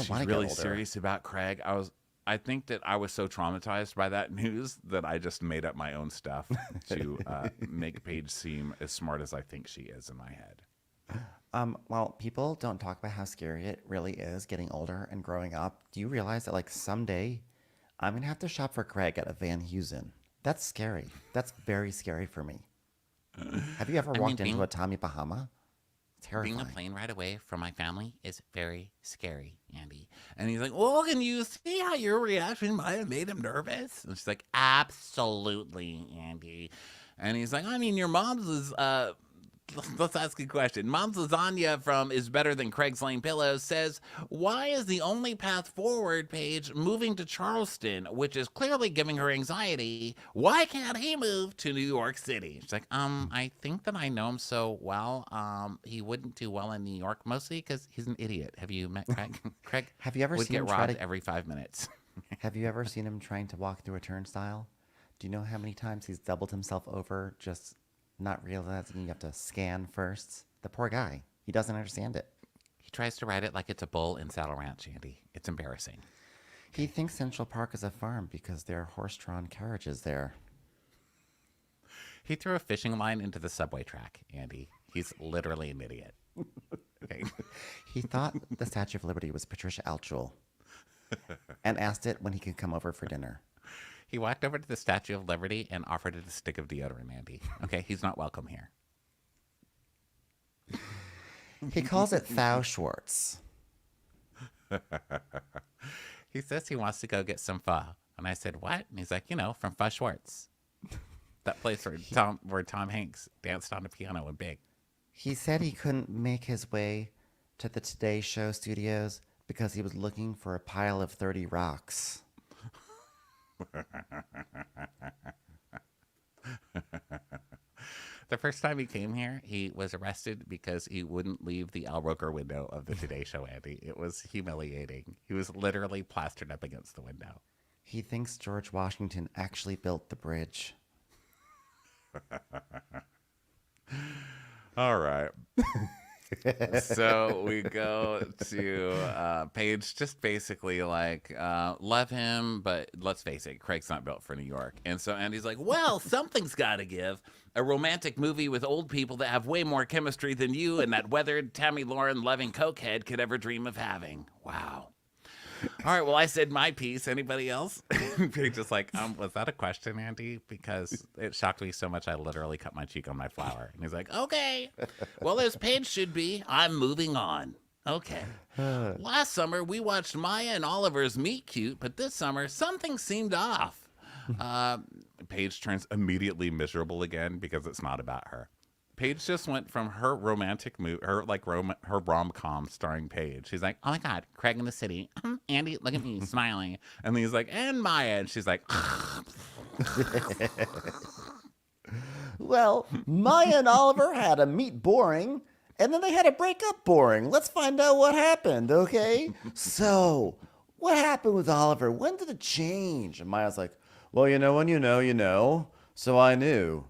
wanna get really older. serious about Craig. I think that I was so traumatized by that news that I just made up my own stuff to make Paige seem as smart as I think she is in my head. Well, people don't talk about how scary it really is getting older and growing up. Do you realize that like someday I'm going to have to shop for Craig at a Van Heusen? That's scary. That's very scary for me. Have you ever walked into a Tommy Bahama? Terrifying. Being a plane ride away from my family is very scary, Andy. And he's like, well, can you see how your reaction might have made him nervous? And she's like, absolutely, Andy. And he's like, your mom's is, let's ask a question. Mom's lasagna from Is Better Than Craig's Lane Pillows says, why is the only path forward, Paige, moving to Charleston, which is clearly giving her anxiety? Why can't he move to New York City? She's like, I think that I know him so well. He wouldn't do well in New York, mostly because he's an idiot. Have you met Craig? Craig Have you ever would seen get him try robbed to... every 5 minutes. Have you ever seen him trying to walk through a turnstile? Do you know how many times he's doubled himself over just not realizing you have to scan first? The poor guy. He doesn't understand it. He tries to ride it like it's a bull in Saddle Ranch, Andy. It's embarrassing. He thinks Central Park is a farm because there are horse-drawn carriages there. He threw a fishing line into the subway track, Andy. He's literally an idiot. Okay. He thought the Statue of Liberty was Patricia Altschul and asked it when he could come over for dinner. He walked over to the Statue of Liberty and offered it a stick of deodorant, Andy. Okay, he's not welcome here. He calls it Thou Schwartz. He says he wants to go get some pho. And I said, what? And he's like, from Pho Schwartz. That place where Tom Hanks danced on a piano in Big. He said he couldn't make his way to the Today Show studios because he was looking for a pile of 30 rocks. The first time he came here, he was arrested because he wouldn't leave the Al Roker window of the Today Show, Andy. It was humiliating. He was literally plastered up against the window. He thinks George Washington actually built the bridge. All right. So we go to Paige, just basically like, love him, but let's face it, Craig's not built for New York. And so Andy's like, well, something's got to give. A romantic movie with old people that have way more chemistry than you and that weathered Tammy Lauren loving cokehead could ever dream of having. Wow. All right, well, I said my piece. Anybody else? Paige is like, was that a question, Andy? Because it shocked me so much I literally cut my cheek on my flower. And he's like, okay. Well, as Paige should be, I'm moving on. Okay. Last summer, we watched Maya and Oliver's meet cute, but this summer, something seemed off. Paige turns immediately miserable again because it's not about her. Paige just went from her romantic her rom-com starring Paige. She's like, oh my God, Craig in the city. Andy, look at me smiling. And then he's like, and Maya. And she's like, Well, Maya and Oliver had a meet boring, and then they had a break up boring. Let's find out what happened, okay? So, what happened with Oliver? When did it change? And Maya's like, well, you know, when you know, you know. So I knew.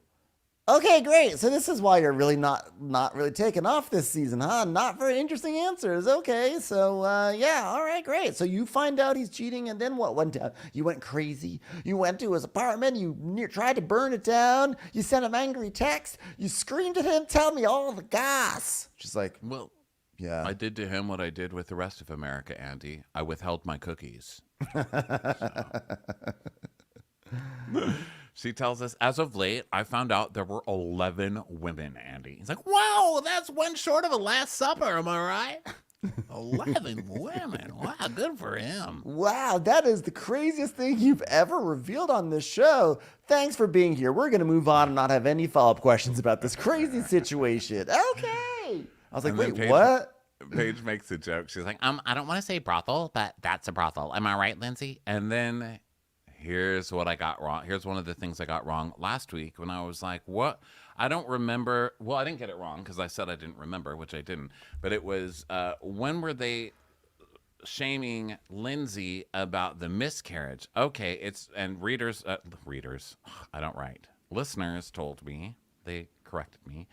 Okay, great. So this is why you're really not really taking off this season, huh? Not very interesting answers. Okay, so yeah, all right, great. So you find out he's cheating, and then what went down? You went crazy. You went to his apartment. You tried to burn it down. You sent him angry texts. You screamed at him, "Tell me all the goss." She's like, well, yeah. I did to him what I did with the rest of America, Andy. I withheld my cookies. She tells us, as of late, I found out there were 11 women, Andy. He's like, wow, that's one short of a Last Supper, am I right? 11 women. Wow, good for him. Wow, that is the craziest thing you've ever revealed on this show. Thanks for being here. We're going to move on and not have any follow-up questions about this crazy situation. Okay. I was like, wait, what? Paige makes a joke. She's like, I don't want to say brothel, but that's a brothel. Am I right, Lindsay? And then here's what I got wrong. Here's one of the things I got wrong last week when I was like, what? I don't remember. Well, I didn't get it wrong because I said I didn't remember, which I didn't. But it was, when were they shaming Lindsay about the miscarriage? Okay, and readers, I don't write. Listeners told me, they corrected me,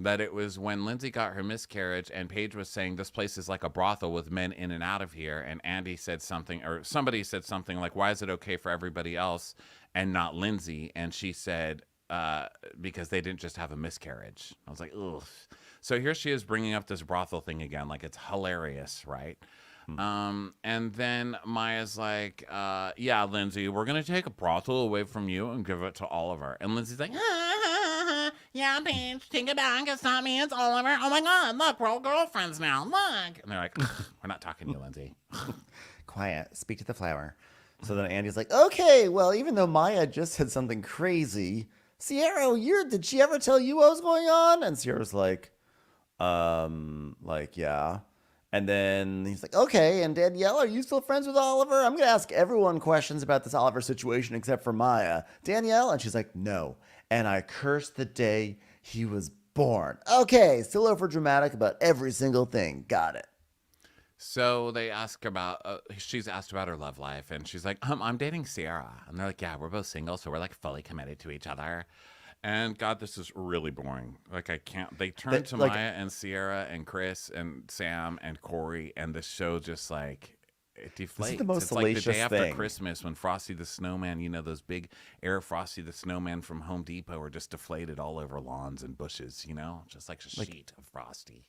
that it was when Lindsay got her miscarriage and Paige was saying this place is like a brothel with men in and out of here. And Andy said something, or somebody said something like, why is it okay for everybody else and not Lindsay? And she said, because they didn't just have a miscarriage. I was like, ugh. So here she is bringing up this brothel thing again. Like, it's hilarious, right? And then Maya's like, yeah, Lindsay, we're going to take a brothel away from you and give it to Oliver. And Lindsay's like, yeah, Paige, take it back. It's not me, it's Oliver. Oh my God, look, we're all girlfriends now. Look. And they're like, we're not talking to you, Lindsay. Quiet, speak to the flower. So then Andy's like, okay, well, even though Maya just said something crazy, Sierra, did she ever tell you what was going on? And Sierra's like, yeah. And then he's like, okay, and Danielle, are you still friends with Oliver? I'm going to ask everyone questions about this Oliver situation except for Maya. Danielle? And she's like, no. And I cursed the day he was born. Okay, still over dramatic about every single thing. Got it. So they ask about, she's asked about her love life, and she's like, I'm dating Sierra. And they're like, yeah, we're both single, so we're like fully committed to each other. And God, this is really boring. Like, I can't, they turn to Maya and Sierra and Chris and Sam and Corey, and the show just like, it deflates. This is the most it's like the day salacious after thing. Christmas when Frosty the Snowman, you know, those big Air Frosty the Snowman from Home Depot are just deflated all over lawns and bushes, you know, just like a sheet of Frosty.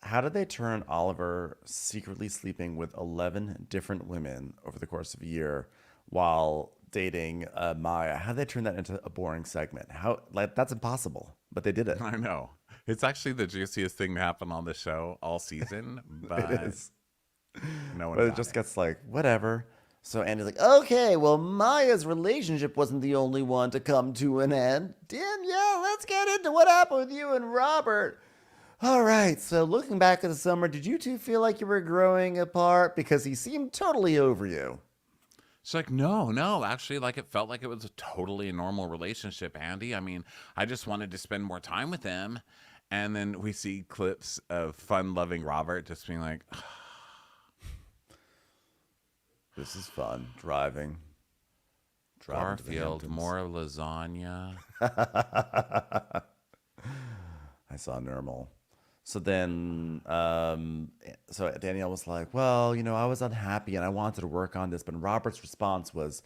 How did they turn Oliver secretly sleeping with 11 different women over the course of a year while dating Maya? How did they turn that into a boring segment? That's impossible, but they did it. I know. It's actually the juiciest thing to happen on the show all season, but It is. no one. But it just gets like, whatever. So Andy's like, okay, well, Maya's relationship wasn't the only one to come to an end. Danielle, let's get into what happened with you and Robert. All right, so looking back at the summer, did you two feel like you were growing apart? Because he seemed totally over you. She's like, no, actually, like, it felt like it was a totally normal relationship, Andy. I mean, I just wanted to spend more time with him. And then we see clips of fun-loving Robert just being like, This is fun. Driving to the Garfield, Hamptons. more lasagna. I saw normal. So then, so Danielle was like, well, you know, I was unhappy and I wanted to work on this. But Robert's response was,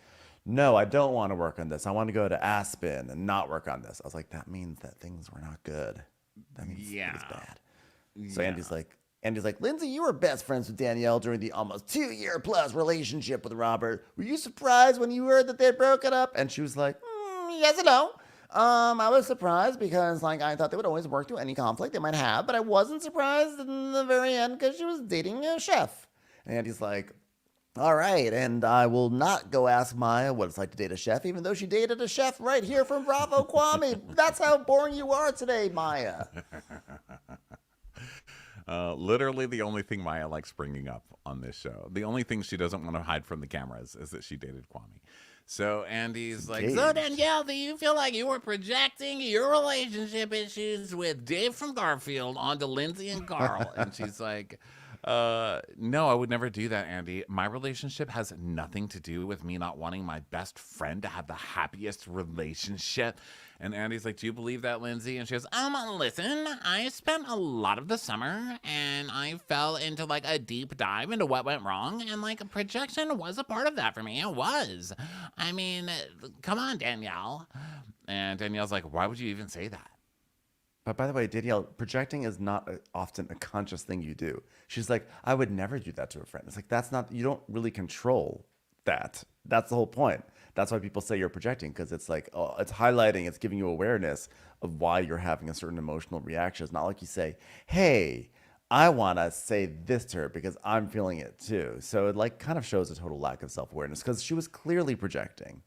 no, I don't want to work on this. I want to go to Aspen and not work on this. I was like, that means that things were not good. That means it was bad. So Andy's like, Lindsay, you were best friends with Danielle during the almost 2-year plus relationship with Robert. Were you surprised when you heard that they had broken up? And she was like, yes and no. I was surprised because, like, I thought they would always work through any conflict they might have, but I wasn't surprised in the very end because she was dating a chef. And Andy's like, All right, and I will not go ask Maya what it's like to date a chef, even though she dated a chef right here from Bravo, Kwame. That's how boring you are today, Maya. Literally the only thing Maya likes bringing up on this show. The only thing she doesn't want to hide from the cameras is that she dated Kwame. So Andy's like, so Danielle, do you feel like you were projecting your relationship issues with Dave from Garfield onto Lindsay and Carl? And she's like, no, I would never do that, Andy. My relationship has nothing to do with me not wanting my best friend to have the happiest relationship. And Andy's like, do you believe that, Lindsay? And she goes, listen, I spent a lot of the summer and I fell into like a deep dive into what went wrong. And like projection was a part of that for me. It was. I mean, come on, Danielle. And Danielle's like, why would you even say that? But by the way, Danielle, projecting is not often a conscious thing you do. She's like, I would never do that to a friend. It's like, that's not, you don't really control that. That's the whole point. That's why people say you're projecting, because it's like, oh, it's highlighting, it's giving you awareness of why you're having a certain emotional reaction. It's not like you say, hey, I want to say this to her because I'm feeling it too. So it like kind of shows a total lack of self-awareness because she was clearly projecting.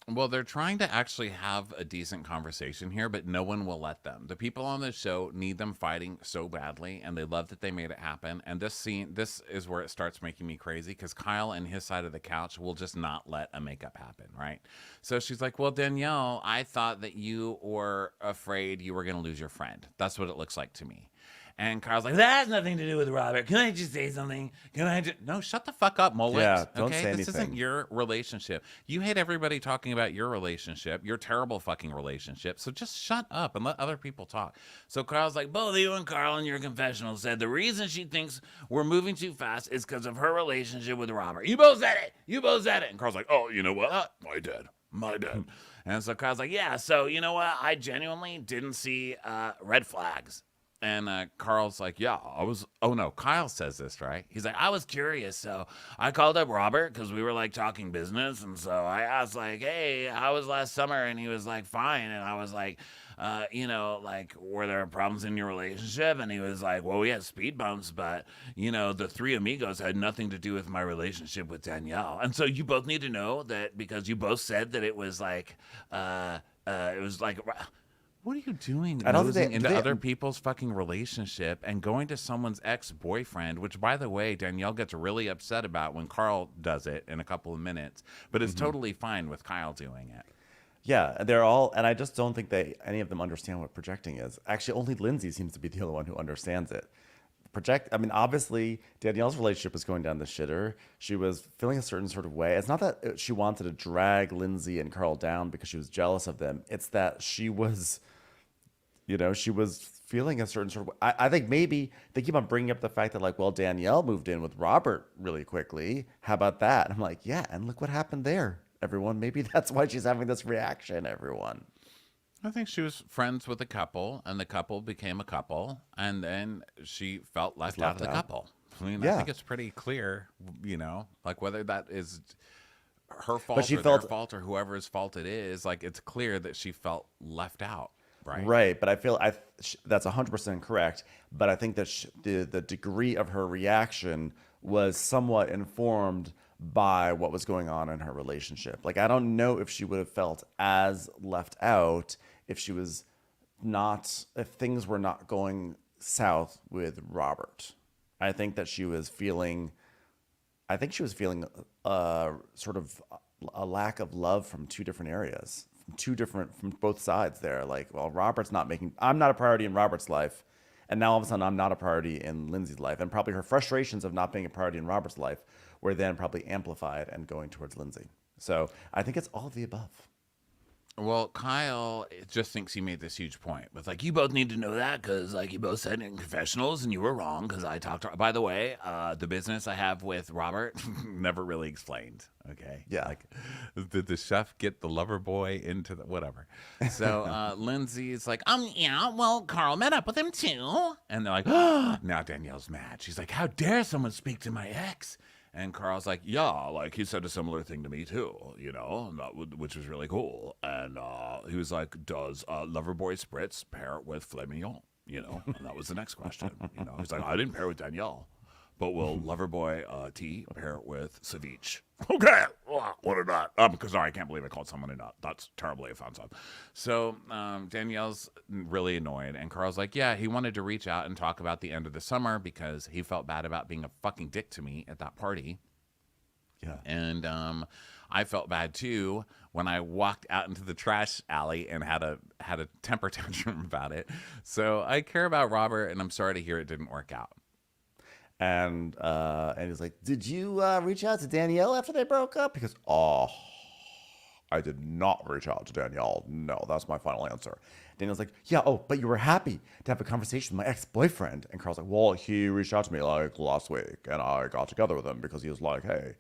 Well, they're trying to actually have a decent conversation here, but no one will let them. The people on this show need them fighting so badly, and they love that they made it happen. And this scene, this is where it starts making me crazy, because Kyle and his side of the couch will just not let a makeup happen, right? So she's like, well, Danielle, I thought that you were afraid you were going to lose your friend. That's what it looks like to me. And Carl's like, that has nothing to do with Robert. Can I just say something? Can I just... No, shut the fuck up, Mullet. Yeah, don't okay? say This anything. isn't your relationship. You hate everybody talking about your relationship, your terrible fucking relationship. So just shut up and let other people talk. So Carl's like, both you and Carl in your confessional said the reason she thinks we're moving too fast is because of her relationship with Robert. You both said it. You both said it. And Carl's like, oh, you know what? My dad. And so Carl's like, yeah, so you know what? I genuinely didn't see red flags. And Carl's like, yeah, Kyle says this, right? He's like, I was curious, so I called up Robert because we were like talking business. And so I asked like, hey, how was last summer? And he was like, fine. And I was like, like, were there problems in your relationship? And he was like, well, we had speed bumps, but, the three amigos had nothing to do with my relationship with Danielle. And so you both need to know that because you both said that it was like, what are you doing? I don't Nosing think into other people's fucking relationship and going to someone's ex-boyfriend, which, by the way, Danielle gets really upset about when Carl does it in a couple of minutes, but it's totally fine with Kyle doing it. Yeah, they're all, and I just don't think any of them understand what projecting is. Actually, only Lindsay seems to be the only one who understands it. Obviously, Danielle's relationship was going down the shitter. She was feeling a certain sort of way. It's not that she wanted to drag Lindsay and Carl down because she was jealous of them. It's that she was, she was feeling a certain sort of way. I think maybe they keep on bringing up the fact that, like, well, Danielle moved in with Robert really quickly. How about that? And I'm like, yeah, and look what happened there, everyone. Maybe that's why she's having this reaction, everyone. I think she was friends with a couple, and the couple became a couple, and then she felt left out of the couple. I mean, I think it's pretty clear, like whether that is her fault or their fault or whoever's fault it is, like it's clear that she felt left out, right? Right, but I feel that's 100% correct, but I think that the degree of her reaction was somewhat informed by what was going on in her relationship. Like, I don't know if she would have felt as left out if things were not going south with Robert. I think she was feeling sort of a lack of love from two different areas, from both sides there. Like, well, I'm not a priority in Robert's life. And now all of a sudden I'm not a priority in Lindsay's life. And probably her frustrations of not being a priority in Robert's life were then probably amplified and going towards Lindsay. So I think it's all of the above. Well, Kyle just thinks he made this huge point. But like, you both need to know that because like you both said in confessionals and you were wrong because I talked to... By the way, the business I have with Robert never really explained. Okay. Yeah. Like, did the chef get the lover boy into the... Whatever. So Lindsay's like, yeah, well, Carl met up with him too. And they're like, oh, now Danielle's mad. She's like, how dare someone speak to my ex? And Carl's like, yeah, like he said a similar thing to me too, which was really cool. And he was like, does Loverboy Spritz pair with filet mignon? And that was the next question. He's like, I didn't pair with Danielle, but will Loverboy tea pair with ceviche? Okay, what a nut. Because sorry, I can't believe I called someone a nut. That's terribly offensive. So Danielle's really annoyed, and Carl's like, yeah, he wanted to reach out and talk about the end of the summer because he felt bad about being a fucking dick to me at that party. Yeah. And I felt bad too when I walked out into the trash alley and had a temper tantrum about it. So I care about Robert, and I'm sorry to hear it didn't work out. And he's like, did you reach out to Danielle after they broke up? He goes, oh, I did not reach out to Danielle. No, that's my final answer. Danielle's like, yeah, oh, but you were happy to have a conversation with my ex-boyfriend. And Carl's like, well, he reached out to me like last week, and I got together with him because he was like, hey,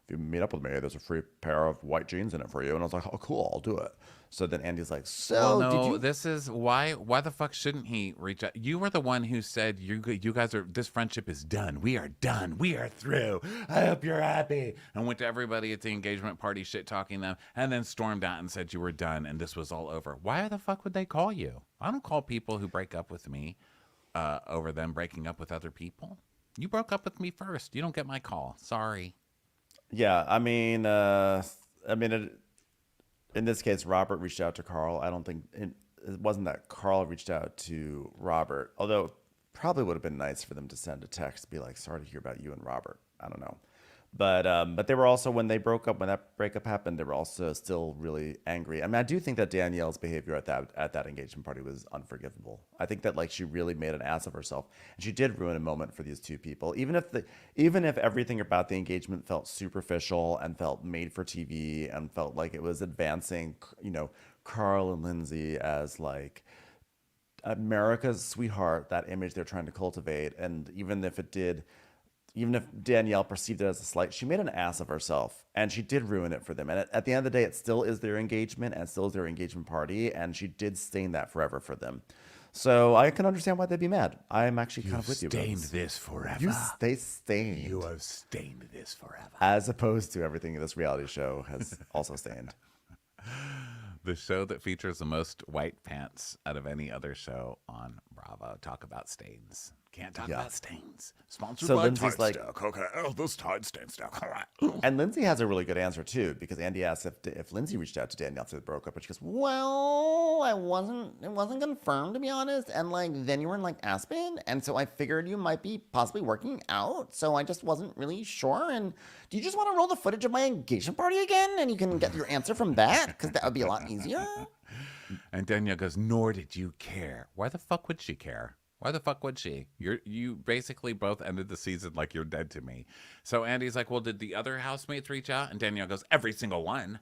if you meet up with me, there's a free pair of white jeans in it for you. And I was like, oh, cool, I'll do it. So then Andy's like, so Well, no, did you? this is why the fuck shouldn't he reach out? You were the one who said you guys are, this friendship is done. We are done. We are through. I hope you're happy. And went to everybody at the engagement party shit talking them, and then stormed out and said you were done and this was all over. Why the fuck would they call you? I don't call people who break up with me over them breaking up with other people. You broke up with me first. You don't get my call. Sorry. Yeah, in this case, Robert reached out to Carl. I don't think it wasn't that Carl reached out to Robert, although probably would have been nice for them to send a text, be like, sorry to hear about you and Robert. I don't know. But they were also, when they broke up, when that breakup happened, they were also still really angry. I mean, I do think that Danielle's behavior at that engagement party was unforgivable. I think that like she really made an ass of herself, and she did ruin a moment for these two people. Even if everything about the engagement felt superficial and felt made for TV and felt like it was advancing, Carl and Lindsay as like America's sweetheart, that image they're trying to cultivate, and even if Danielle perceived it as a slight, she made an ass of herself, and she did ruin it for them. And at the end of the day, it still is their engagement, and it still is their engagement party, and she did stain that forever for them. So I can understand why they'd be mad. I'm actually kind of with you. Stained this forever. They stained. You have stained this forever. As opposed to everything this reality show has also stained. The show that features the most white pants out of any other show on Bravo. Talk about stains. Can't talk about stains. Sponsored So by Lindsay's Tide like- Stack. Okay, this Tide Stain Stack. All right. And Lindsay has a really good answer too, because Andy asked if Lindsay reached out to Danielle after they broke up, and she goes, "Well, it wasn't confirmed, to be honest. And like then you were in like Aspen, and so I figured you might be possibly working out. So I just wasn't really sure. And do you just want to roll the footage of my engagement party again, and you can get your answer from that, because that would be a lot easier." And Danielle goes, nor did you care. Why the fuck would she care? Why the fuck would she? You basically both ended the season like you're dead to me. So Andy's like, well, did the other housemates reach out? And Danielle goes, every single one.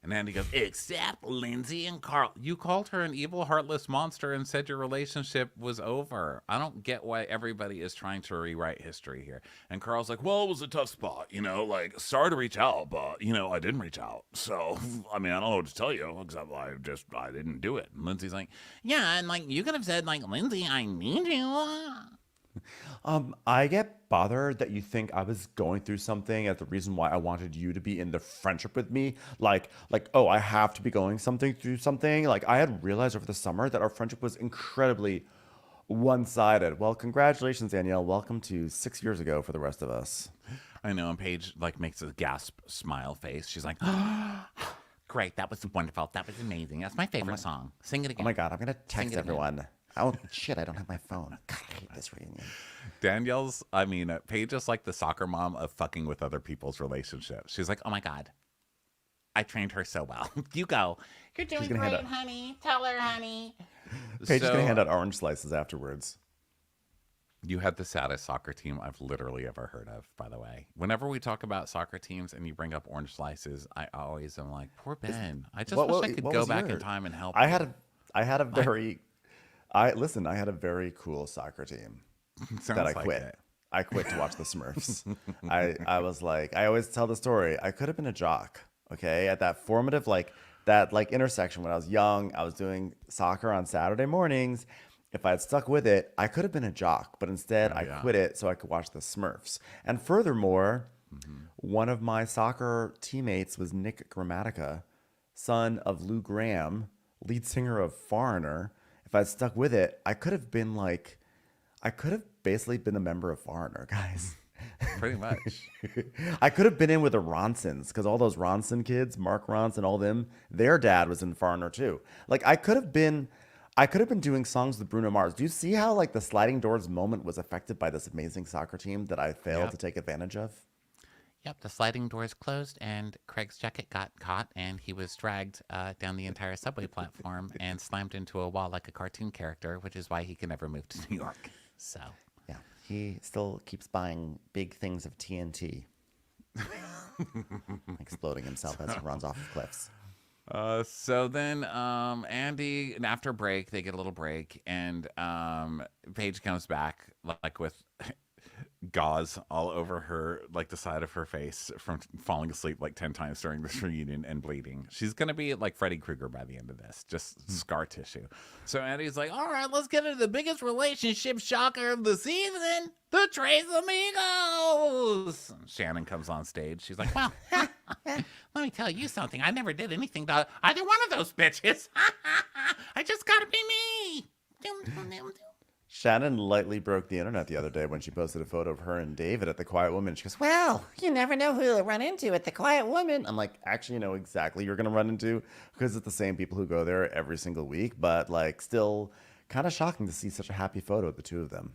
And Andy goes, except Lindsay and Carl. You called her an evil, heartless monster and said your relationship was over. I don't get why everybody is trying to rewrite history here. And Carl's like, well, Well, it was a tough spot, like, sorry to reach out, but, I didn't reach out. So, I mean, I don't know what to tell you, except I didn't do it. and Lindsay's like, yeah, and like you could have said, like, Lindsay, I need you. I get bothered that you think I was going through something as the reason why I wanted you to be in the friendship with me. Like, oh, I have to be going through something. Like, I had realized over the summer that our friendship was incredibly one-sided. Well, congratulations, Danielle. Welcome to 6 years ago for the rest of us. I know, and Paige like makes a gasp smile face. She's like, great, that was wonderful. That was amazing. That's my favorite song. Sing it again. Oh my God, I'm going to text it again. everyone. Oh, shit, I don't have my phone. God, I hate this reunion. Paige is like the soccer mom of fucking with other people's relationships. She's like, oh my God, I trained her so well. You go. You're doing gonna hand great, out- honey. Tell her, honey. Paige is So, going to hand out orange slices afterwards. you had the saddest soccer team I've literally ever heard of, by the way. Whenever we talk about soccer teams and you bring up orange slices, I always am like, poor Ben. I just wish I could go was back in yours? time and help I him. had a very I had a very cool soccer team Sounds that I like quit. it. I quit to watch the Smurfs. I was like, I always tell the story. I could have been a jock, okay? At that formative intersection when I was young, I was doing soccer on Saturday mornings. If I had stuck with it, I could have been a jock, but instead I quit it so I could watch the Smurfs. And furthermore, one of my soccer teammates was Nick Grammatica, son of Lou Graham, lead singer of Foreigner. If I'd stuck with it, I could have basically been a member of Foreigner, guys. Pretty much. I could have been in with the Ronsons because all those Ronson kids, Mark Ronson, all them, their dad was in Foreigner too. Like I could have been doing songs with Bruno Mars. Do you see how like the sliding doors moment was affected by this amazing soccer team that I failed to take advantage of? Yep, the sliding doors closed, and Craig's jacket got caught, and he was dragged down the entire subway platform and slammed into a wall like a cartoon character, which is why he can never move to New York. So, Yeah, he still keeps buying big things of TNT, exploding himself as he runs off of cliffs. so then Andy, and after break, they get a little break, and Paige comes back like with gauze all over her, like the side of her face from falling asleep like 10 times during this reunion and bleeding. She's going to be like Freddy Krueger by the end of this, just scar tissue. So Andy's like, all right, let's get into the biggest relationship shocker of the season, the Tres Amigos. Shannon comes on stage. She's like, well, let me tell you something. I never did anything to either one of those bitches. I just got to be me. Shannon lightly broke the internet the other day when she posted a photo of her and David at the Quiet Woman. She goes, well, you never know who you'll run into at the Quiet Woman. I'm like, actually, you know exactly who you're going to run into because it's the same people who go there every single week. But like, still kind of shocking to see such a happy photo of the two of them.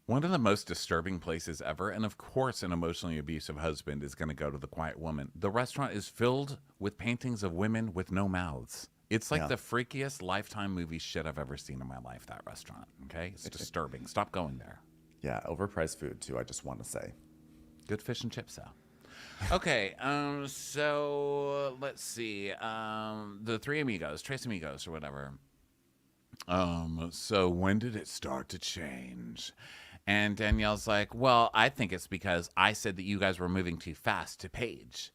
One of the most disturbing places ever, and of course an emotionally abusive husband is going to go to the Quiet Woman. The restaurant is filled with paintings of women with no mouths. It's like the freakiest Lifetime movie shit I've ever seen in my life, that restaurant, okay? It's disturbing. Stop going there. Yeah, overpriced food, too, I just want to say. Good fish and chips, though. Okay, so let's see. The Three Amigos, Tres Amigos or whatever. So when did it start to change? And Danielle's like, well, I think it's because I said that you guys were moving too fast to Paige.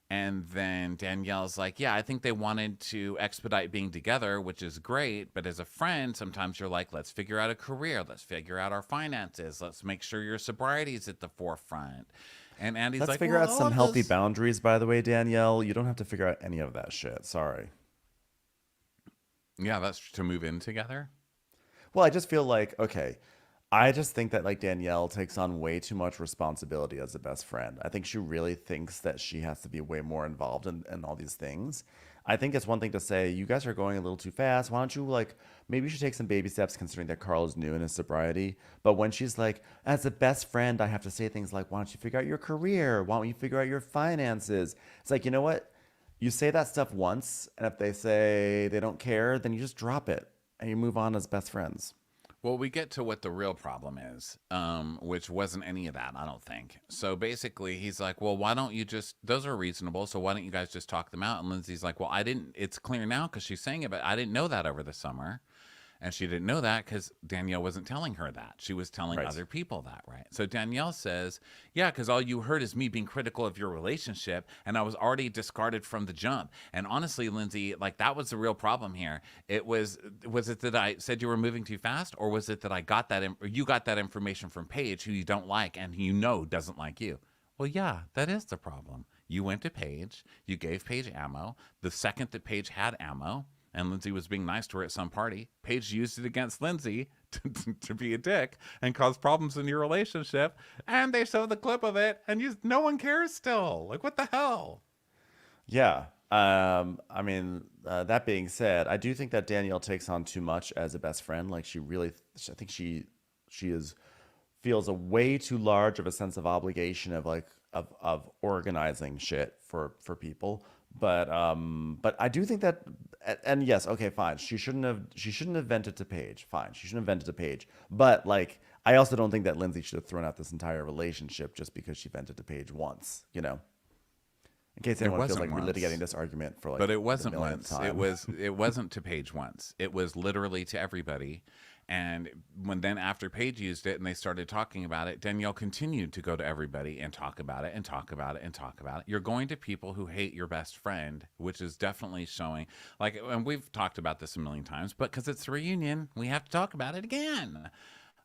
And then Danielle's like, yeah, I think they wanted to expedite being together, which is great. But as a friend, sometimes you're like, let's figure out a career. Let's figure out our finances. Let's make sure your sobriety is at the forefront. And Andy's Let's like, figure out some healthy this... boundaries, by the way, Danielle. You don't have to figure out any of that shit. Sorry. Yeah, that's to move in together. Well, I just feel like, okay, I just think that like Danielle takes on way too much responsibility as a best friend. I think she really thinks that she has to be way more involved in all these things. I think it's one thing to say, you guys are going a little too fast. Why don't you like, maybe you should take some baby steps considering that Carl is new in his sobriety. But when she's like, as a best friend, I have to say things like, why don't you figure out your career? Why don't you figure out your finances? It's like, you know what? You say that stuff once, and if they say they don't care, then you just drop it and you move on as best friends. Well, we get to what the real problem is, which wasn't any of that, I don't think. So basically, he's like, well, why don't you just, those are reasonable, so why don't you guys just talk them out? And Lindsay's like, well, it's clear now because she's saying it, but I didn't know that over the summer. And she didn't know that because Danielle wasn't telling her that. She was telling other people that, right? So Danielle says, yeah, because all you heard is me being critical of your relationship, and I was already discarded from the jump. And honestly, Lindsay, like that was the real problem here. Was it that I said you were moving too fast, or was it that I got that, or you got that information from Paige, who you don't like and who you know doesn't like you? Well, yeah, that is the problem. You went to Paige, you gave Paige ammo. The second that Paige had ammo, and Lindsay was being nice to her at some party, Paige used it against Lindsay to be a dick and cause problems in your relationship. And they show the clip of it, and no one cares still. Like, what the hell? Yeah. I mean, that being said, I do think that Danielle takes on too much as a best friend. Like, I think she feels a way too large of a sense of obligation of like of organizing shit for people. But I do think that, and yes, okay, fine. She shouldn't have vented to Paige. Fine, she shouldn't have vented to Paige. But like, I also don't think that Lindsay should have thrown out this entire relationship just because she vented to Paige once. You know, in case anyone feels like we're litigating this argument for like, but it wasn't the millionth once. time. It wasn't to Paige once. It was literally to everybody. And then after Paige used it and they started talking about it, Danielle continued to go to everybody and talk about it and talk about it and talk about it. You're going to people who hate your best friend, which is definitely showing, like, and we've talked about this a million times, but because it's a reunion, we have to talk about it again.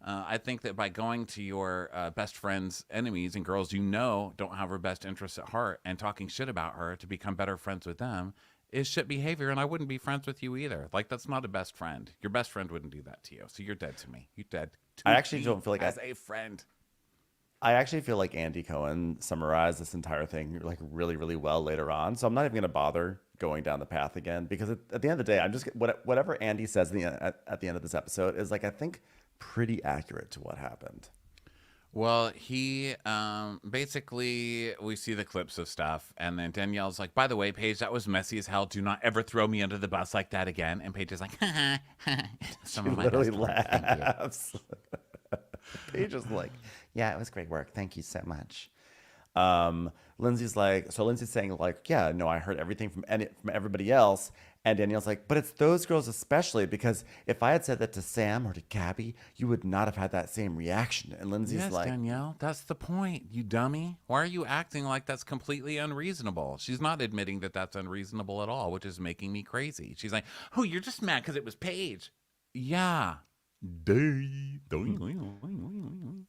I think that by going to your best friend's enemies and girls you know don't have her best interests at heart and talking shit about her to become better friends with them is shit behavior, and I wouldn't be friends with you either. Like, that's not a best friend. Your best friend wouldn't do that to you. So you're dead to me. You're dead to I actually me don't feel like as a friend. I actually feel like Andy Cohen summarized this entire thing like really, really well later on. So I'm not even going to bother going down the path again because at the end of the day, I'm just whatever Andy says at the end of this episode is like I think pretty accurate to what happened. Well, he basically, we see the clips of stuff, and then Danielle's like, by the way, Paige, that was messy as hell. Do not ever throw me under the bus like that again. And Paige is like, some She of my literally best work. Thank you. laughs. Paige is like, yeah, it was great work. Thank you so much. Lindsay's like, so Lindsay's saying like, yeah, no, I heard everything from everybody else. And Danielle's like, but it's those girls especially because if I had said that to Sam or to Gabby, you would not have had that same reaction. And Lindsay's Yes, like, Danielle, that's the point, you dummy. Why are you acting like that's completely unreasonable? She's not admitting that that's unreasonable at all, which is making me crazy. She's like, oh, you're just mad because it was Paige. Yeah.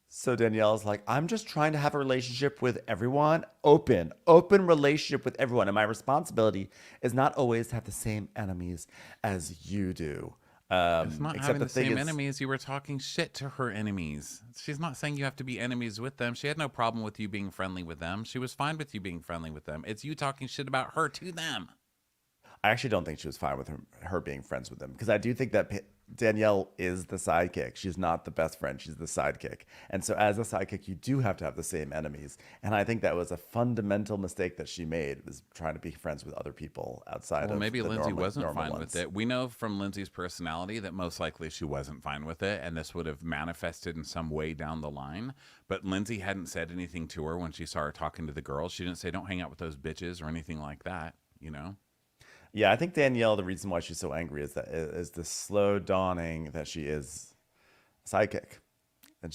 so Danielle's like, I'm just trying to have a relationship with everyone, open relationship with everyone. And my responsibility is not always to have the same enemies as you do. It's not Except having the the thing same is, enemies. You were talking shit to her enemies. She's not saying you have to be enemies with them. She had no problem with you being friendly with them. She was fine with you being friendly with them. It's you talking shit about her to them. I actually don't think she was fine with her being friends with them because I do think that Danielle is the sidekick. She's not the best friend. She's the sidekick. And so as a sidekick, you do have to have the same enemies. And I think that was a fundamental mistake that she made was trying to be friends with other people outside Well, of maybe the Lindsay normal wasn't fine ones. with it. We know from Lindsay's personality that most likely she wasn't fine with it, and this would have manifested in some way down the line. But Lindsay hadn't said anything to her when she saw her talking to the girls. She didn't say, don't hang out with those bitches or anything like that, you know? Yeah, I think Danielle, the reason why she's so angry is the slow dawning that she is a sidekick. And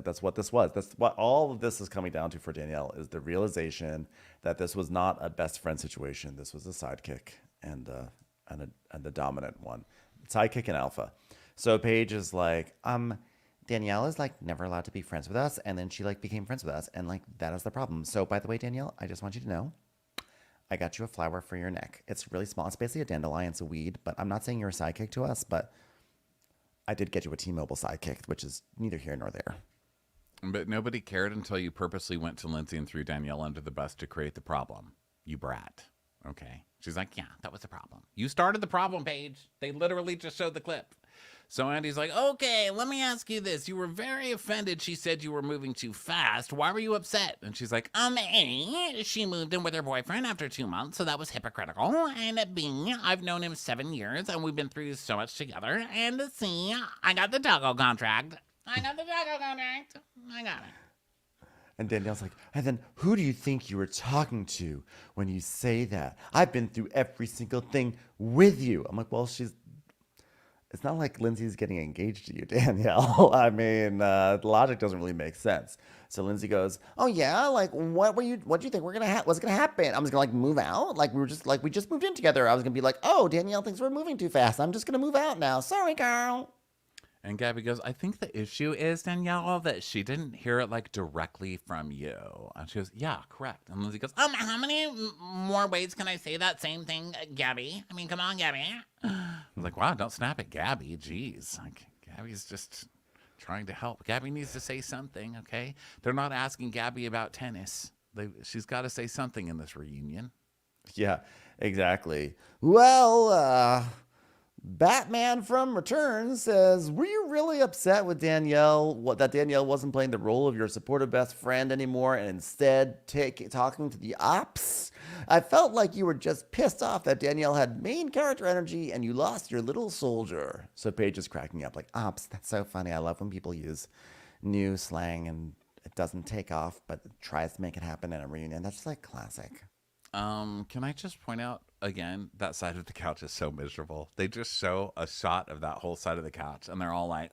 that's what this was. That's what all of this is coming down to for Danielle is the realization that this was not a best friend situation. This was a sidekick and the dominant one, sidekick and alpha. So Paige is like, Danielle is like never allowed to be friends with us, and then she like became friends with us, and like that is the problem. So by the way, Danielle, I just want you to know, I got you a flower for your neck. It's really small. It's basically a dandelion. It's a weed, but I'm not saying you're a sidekick to us, but I did get you a T-Mobile sidekick, which is neither here nor there. But nobody cared until you purposely went to Lindsay and threw Danielle under the bus to create the problem. You brat. Okay. She's like, yeah, that was the problem. You started the problem, Paige. They literally just showed the clip. So Andy's like, okay, let me ask you this. You were very offended. She said you were moving too fast. Why were you upset? And she's like, A, she moved in with her boyfriend after 2 months, so that was hypocritical. And B, I've known him 7 years, and we've been through so much together. And C, I got the taco contract. I got it. And Danielle's like, and then who do you think you were talking to when you say that? I've been through every single thing with you. I'm like, well, it's not like Lindsay's getting engaged to you, Danielle. I mean, the logic doesn't really make sense. So Lindsay goes, "Oh yeah, like what do you think what's gonna happen? I'm just gonna like move out? Like we just moved in together. I was gonna be like, oh, Danielle thinks we're moving too fast. I'm just gonna move out now. Sorry, girl." And Gabby goes, I think the issue is, Danielle, that she didn't hear it like directly from you. And she goes, yeah, correct. And Lindsay goes, how many more ways can I say that same thing, Gabby? I mean, come on, Gabby. I was like, wow, don't snap at Gabby. Jeez. Like, Gabby's just trying to help. Gabby needs to say something, okay? They're not asking Gabby about tennis. She's got to say something in this reunion. Yeah, exactly. Well, Batman from Returns says, were you really upset with Danielle, that Danielle wasn't playing the role of your supportive best friend anymore and instead talking to the ops? I felt like you were just pissed off that Danielle had main character energy and you lost your little soldier. So Paige is cracking up like, ops, that's so funny. I love when people use new slang and it doesn't take off, but it tries to make it happen in a reunion. That's just like classic. Can I just point out again, that side of the couch is so miserable. They just show a shot of that whole side of the couch and they're all like,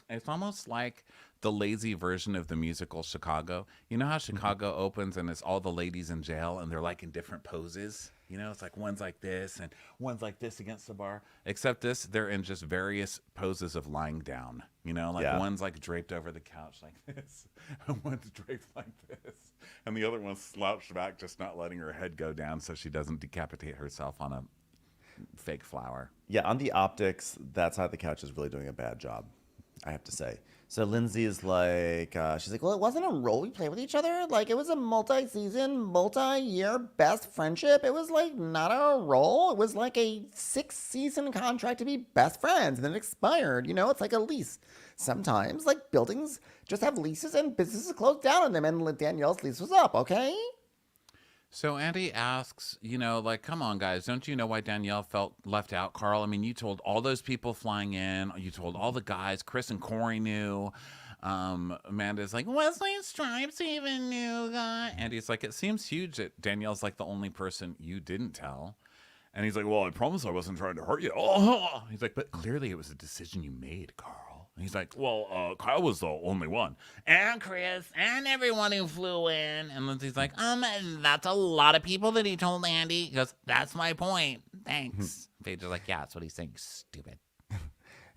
it's almost like the lazy version of the musical Chicago. You know how Chicago opens and it's all the ladies in jail and they're like in different poses? You know, it's like one's like this and one's like this against the bar. Except this, they're in just various poses of lying down. You know, like one's like draped over the couch like this, and one's draped like this, and the other one's slouched back, just not letting her head go down so she doesn't decapitate herself on a fake flower. Yeah, on the optics, that side of the couch is really doing a bad job. I have to say. So Lindsay is like, she's like, well, it wasn't a role we played with each other. Like, it was a multi-season, multi-year best friendship. It was like not a role. It was like a 6-season contract to be best friends, and then it expired. You know, it's like a lease. Sometimes, like, buildings just have leases and businesses close down on them, and Danielle's lease was up, okay? So Andy asks, like, come on, guys, don't you know why Danielle felt left out, Carl? I mean, you told all those people flying in, you told all the guys, Chris and Corey knew. Amanda's like, Wesley Stripes even knew that. Andy's like, it seems huge that Danielle's like the only person you didn't tell. And he's like, well, I promise I wasn't trying to hurt you. Oh. He's like, but clearly it was a decision you made, Carl. And he's like, well, Kyle was the only one. And Chris, and everyone who flew in. And Lindsay's like, that's a lot of people that he told Andy. He goes, that's my point. Thanks. Paige is like, yeah, that's what he's saying, stupid.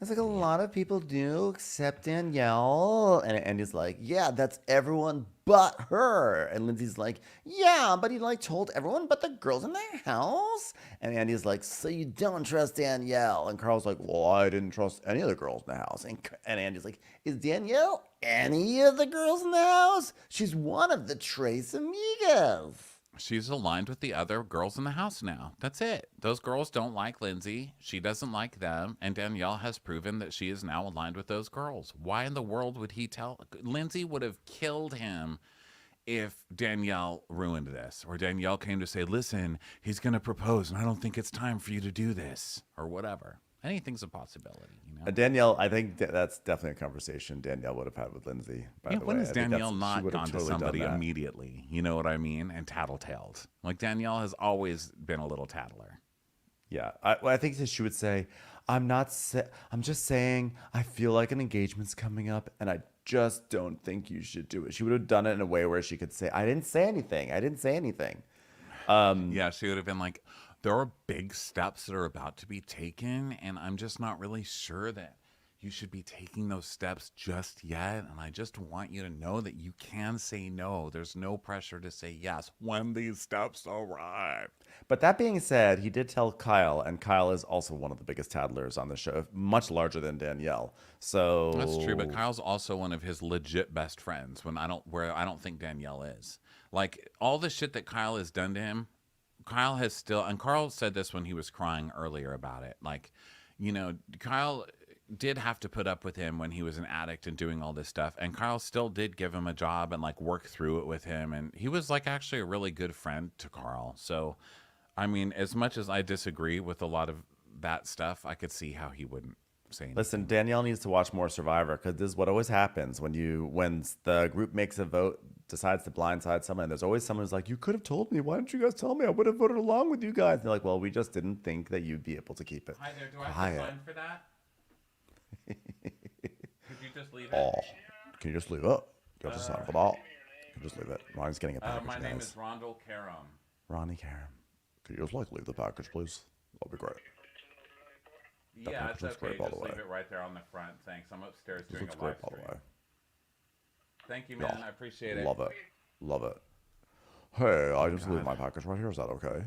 It's like a lot of people do, except Danielle. And Andy's like, yeah, that's everyone but her. And Lindsay's like, yeah, but he like told everyone but the girls in the house. And Andy's like, so you don't trust Danielle? And Carl's like, well, I didn't trust any of the girls in the house. And Andy's like, is Danielle any of the girls in the house? She's one of the Tres Amigas. She's aligned with the other girls in the house now. That's it. Those girls don't like Lindsay. She doesn't like them. And Danielle has proven that she is now aligned with those girls. Why in the world would he tell? Lindsay would have killed him if Danielle ruined this. Or Danielle came to say, listen, he's going to propose and I don't think it's time for you to do this. Or whatever. Anything's a possibility, Danielle, I think that's definitely a conversation Danielle would have had with Lindsay. By the way, when has Danielle not she would have gone to totally done somebody that. immediately? You know what I mean? And tattletaled. Like Danielle has always been a little tattler. Yeah, I think that she would say, I'm just saying I feel like an engagement's coming up and I just don't think you should do it. She would have done it in a way where she could say, I didn't say anything. Yeah, she would have been like, there are big steps that are about to be taken, and I'm just not really sure that you should be taking those steps just yet. And I just want you to know that you can say no. There's no pressure to say yes when these steps arrive. But that being said, he did tell Kyle, and Kyle is also one of the biggest tattlers on the show, much larger than Danielle. So that's true, but Kyle's also one of his legit best friends where I don't think Danielle is. Like all the shit that Kyle has done to him, Kyle has still, and Carl said this when he was crying earlier about it. Like, Kyle did have to put up with him when he was an addict and doing all this stuff. And Kyle still did give him a job and like work through it with him. And he was like actually a really good friend to Carl. So, I mean, as much as I disagree with a lot of that stuff, I could see how he wouldn't say anything. Listen, Danielle needs to watch more Survivor because this is what always happens when the group makes a vote, decides to blindside someone. There's always someone who's like, you could have told me. Why didn't you guys tell me? I would have voted along with you guys. And they're like, well, we just didn't think that you'd be able to keep it. Hi there. Do I have to sign for that? Could you just leave it? Oh, can you just leave it? You have to sign for that. You can just leave it. Ronnie's getting a package, My name guys. is Rondell Karam. Ronnie Karam. Could you just leave the package, please? That'd be great. Yeah, it's looks okay. great, by the Just way. leave it right there on the front. Thanks. I'm upstairs This doing looks a live great, by the stream. way. Thank you, man. Yeah. I appreciate it. Love it. Hey, I just leave my package right here. Is that okay?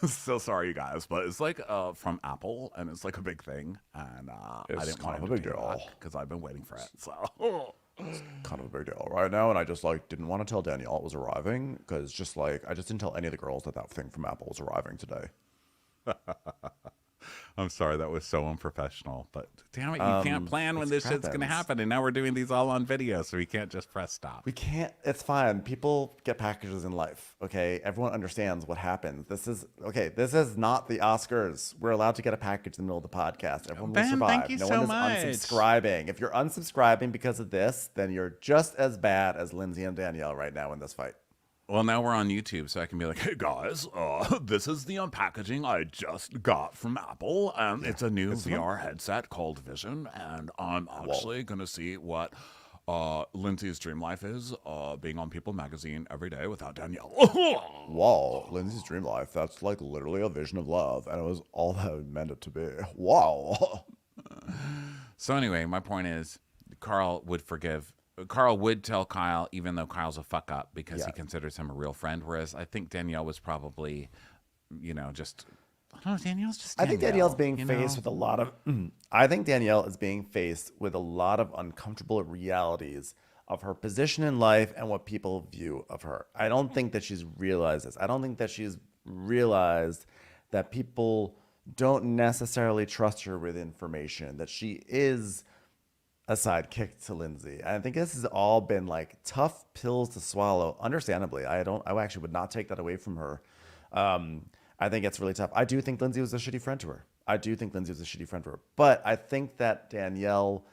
So sorry, you guys, but it's like from Apple, and it's like a big thing, and I It's didn't kind want of a big deal. because I've been waiting for it. So Kind of a big deal right now, and I just like didn't want to tell Danielle it was arriving because I just didn't tell any of the girls that thing from Apple was arriving today. I'm sorry, that was so unprofessional. But damn it, you can't plan when this it's shit's going to Crappens. happen. And now we're doing these all on video, so we can't just press stop. We can't. It's fine. People get packages in life. Okay, everyone understands what happens. This is not the Oscars. We're allowed to get a package in the middle of the podcast. Everyone Ben, will survive. thank you no so one is much. unsubscribing. If you're unsubscribing because of this, then you're just as bad as Lindsay and Danielle right now in this fight. Well, now we're on YouTube, so I can be like, hey guys, this is the unpackaging I just got from Apple, and it's a new VR headset called Vision, and I'm actually gonna see what Lindsay's dream life is, being on People magazine every day without Danielle. Wow, Lindsay's dream life. That's like literally a vision of love, and it was all that I meant it to be. Wow. So anyway, my point is, Carl would tell Kyle, even though Kyle's a fuck up, because he considers him a real friend. Whereas I think Danielle was probably, just I don't know, Danielle's just I think Danielle's Danielle, being you faced know? with a lot of. I think Danielle is being faced with a lot of uncomfortable realities of her position in life and what people view of her. I don't think that she's realized this. I don't think that she's realized that people don't necessarily trust her with information, that she is a sidekick to Lindsay. I think this has all been like tough pills to swallow. Understandably, I actually would not take that away from her. I think it's really tough. I do think Lindsay was a shitty friend to her. But I think that Danielle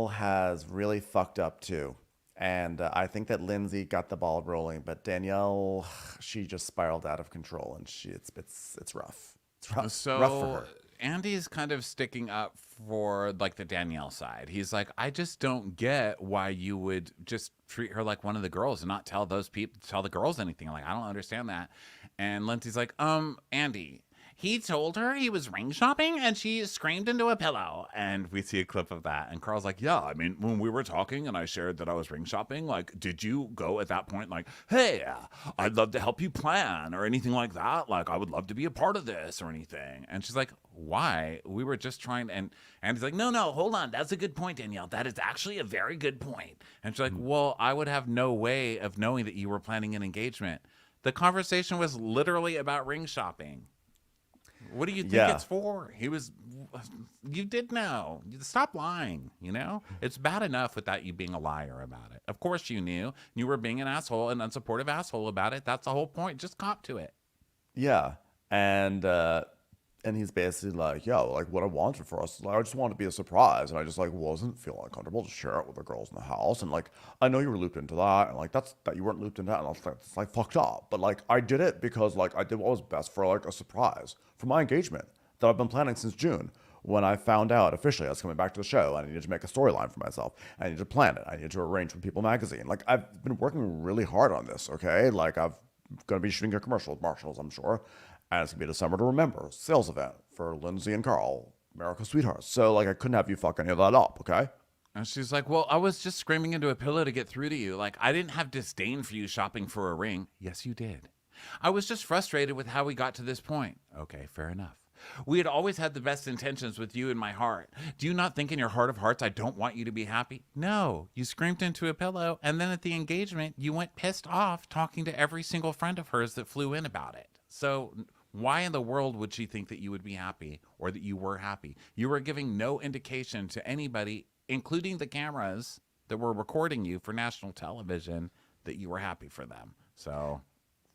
has really fucked up too. And I think that Lindsay got the ball rolling, but Danielle, she just spiraled out of control, and it's rough. It's rough for So her. Andy's kind of sticking up for like the Danielle side. He's like, I just don't get why you would just treat her like one of the girls and not tell the girls anything. Like, I don't understand that. And Lindsay's like, Andy, he told her he was ring shopping and she screamed into a pillow. And we see a clip of that. And Carl's like, Yeah, I mean, when we were talking and I shared that I was ring shopping, like, did you go at that point like, hey, I'd love to help you plan or anything like that? Like, I would love to be a part of this or anything. and she's like, why? We were just trying. And Andy's like, no, hold on. That's a good point, Danielle. That is actually a very good point. And she's like, well, I would have no way of knowing that you were planning an engagement. The conversation was literally about ring shopping. What do you think Yeah. it's for? You did know. Stop lying, you know? It's bad enough without you being a liar about it. Of course you knew. You were being an asshole, an unsupportive asshole about it. That's the whole point. Just cop to it. Yeah, and he's basically like, yeah, like what I wanted for us, like, I just wanted to be a surprise, and I just like wasn't feeling comfortable to share it with the girls in the house, and like I know you were looped into that, and like that you weren't looped into that, and I was like, it's like fucked up, but like I did it because like I did what was best for like a surprise for my engagement that I've been planning since June. When I found out officially I was coming back to the show, I needed to make a storyline for myself. I needed to plan it. I needed to arrange with People Magazine. Like I've been working really hard on this. Okay, like I've going to be shooting a commercial with Marshalls, I'm sure. And it's going to be the Summer to Remember sales event for Lindsay and Carl, America's Sweethearts. So, like, I couldn't have you fuck any of that up, okay? And she's like, well, I was just screaming into a pillow to get through to you. Like, I didn't have disdain for you shopping for a ring. Yes, you did. I was just frustrated with how we got to this point. Okay, fair enough. We had always had the best intentions with you in my heart. Do you not think in your heart of hearts I don't want you to be happy? No. You screamed into a pillow, and then at the engagement, you went pissed off talking to every single friend of hers that flew in about it. So why in the world would she think that you would be happy or that you were happy? You were giving no indication to anybody, including the cameras that were recording you for national television, that you were happy for them. So,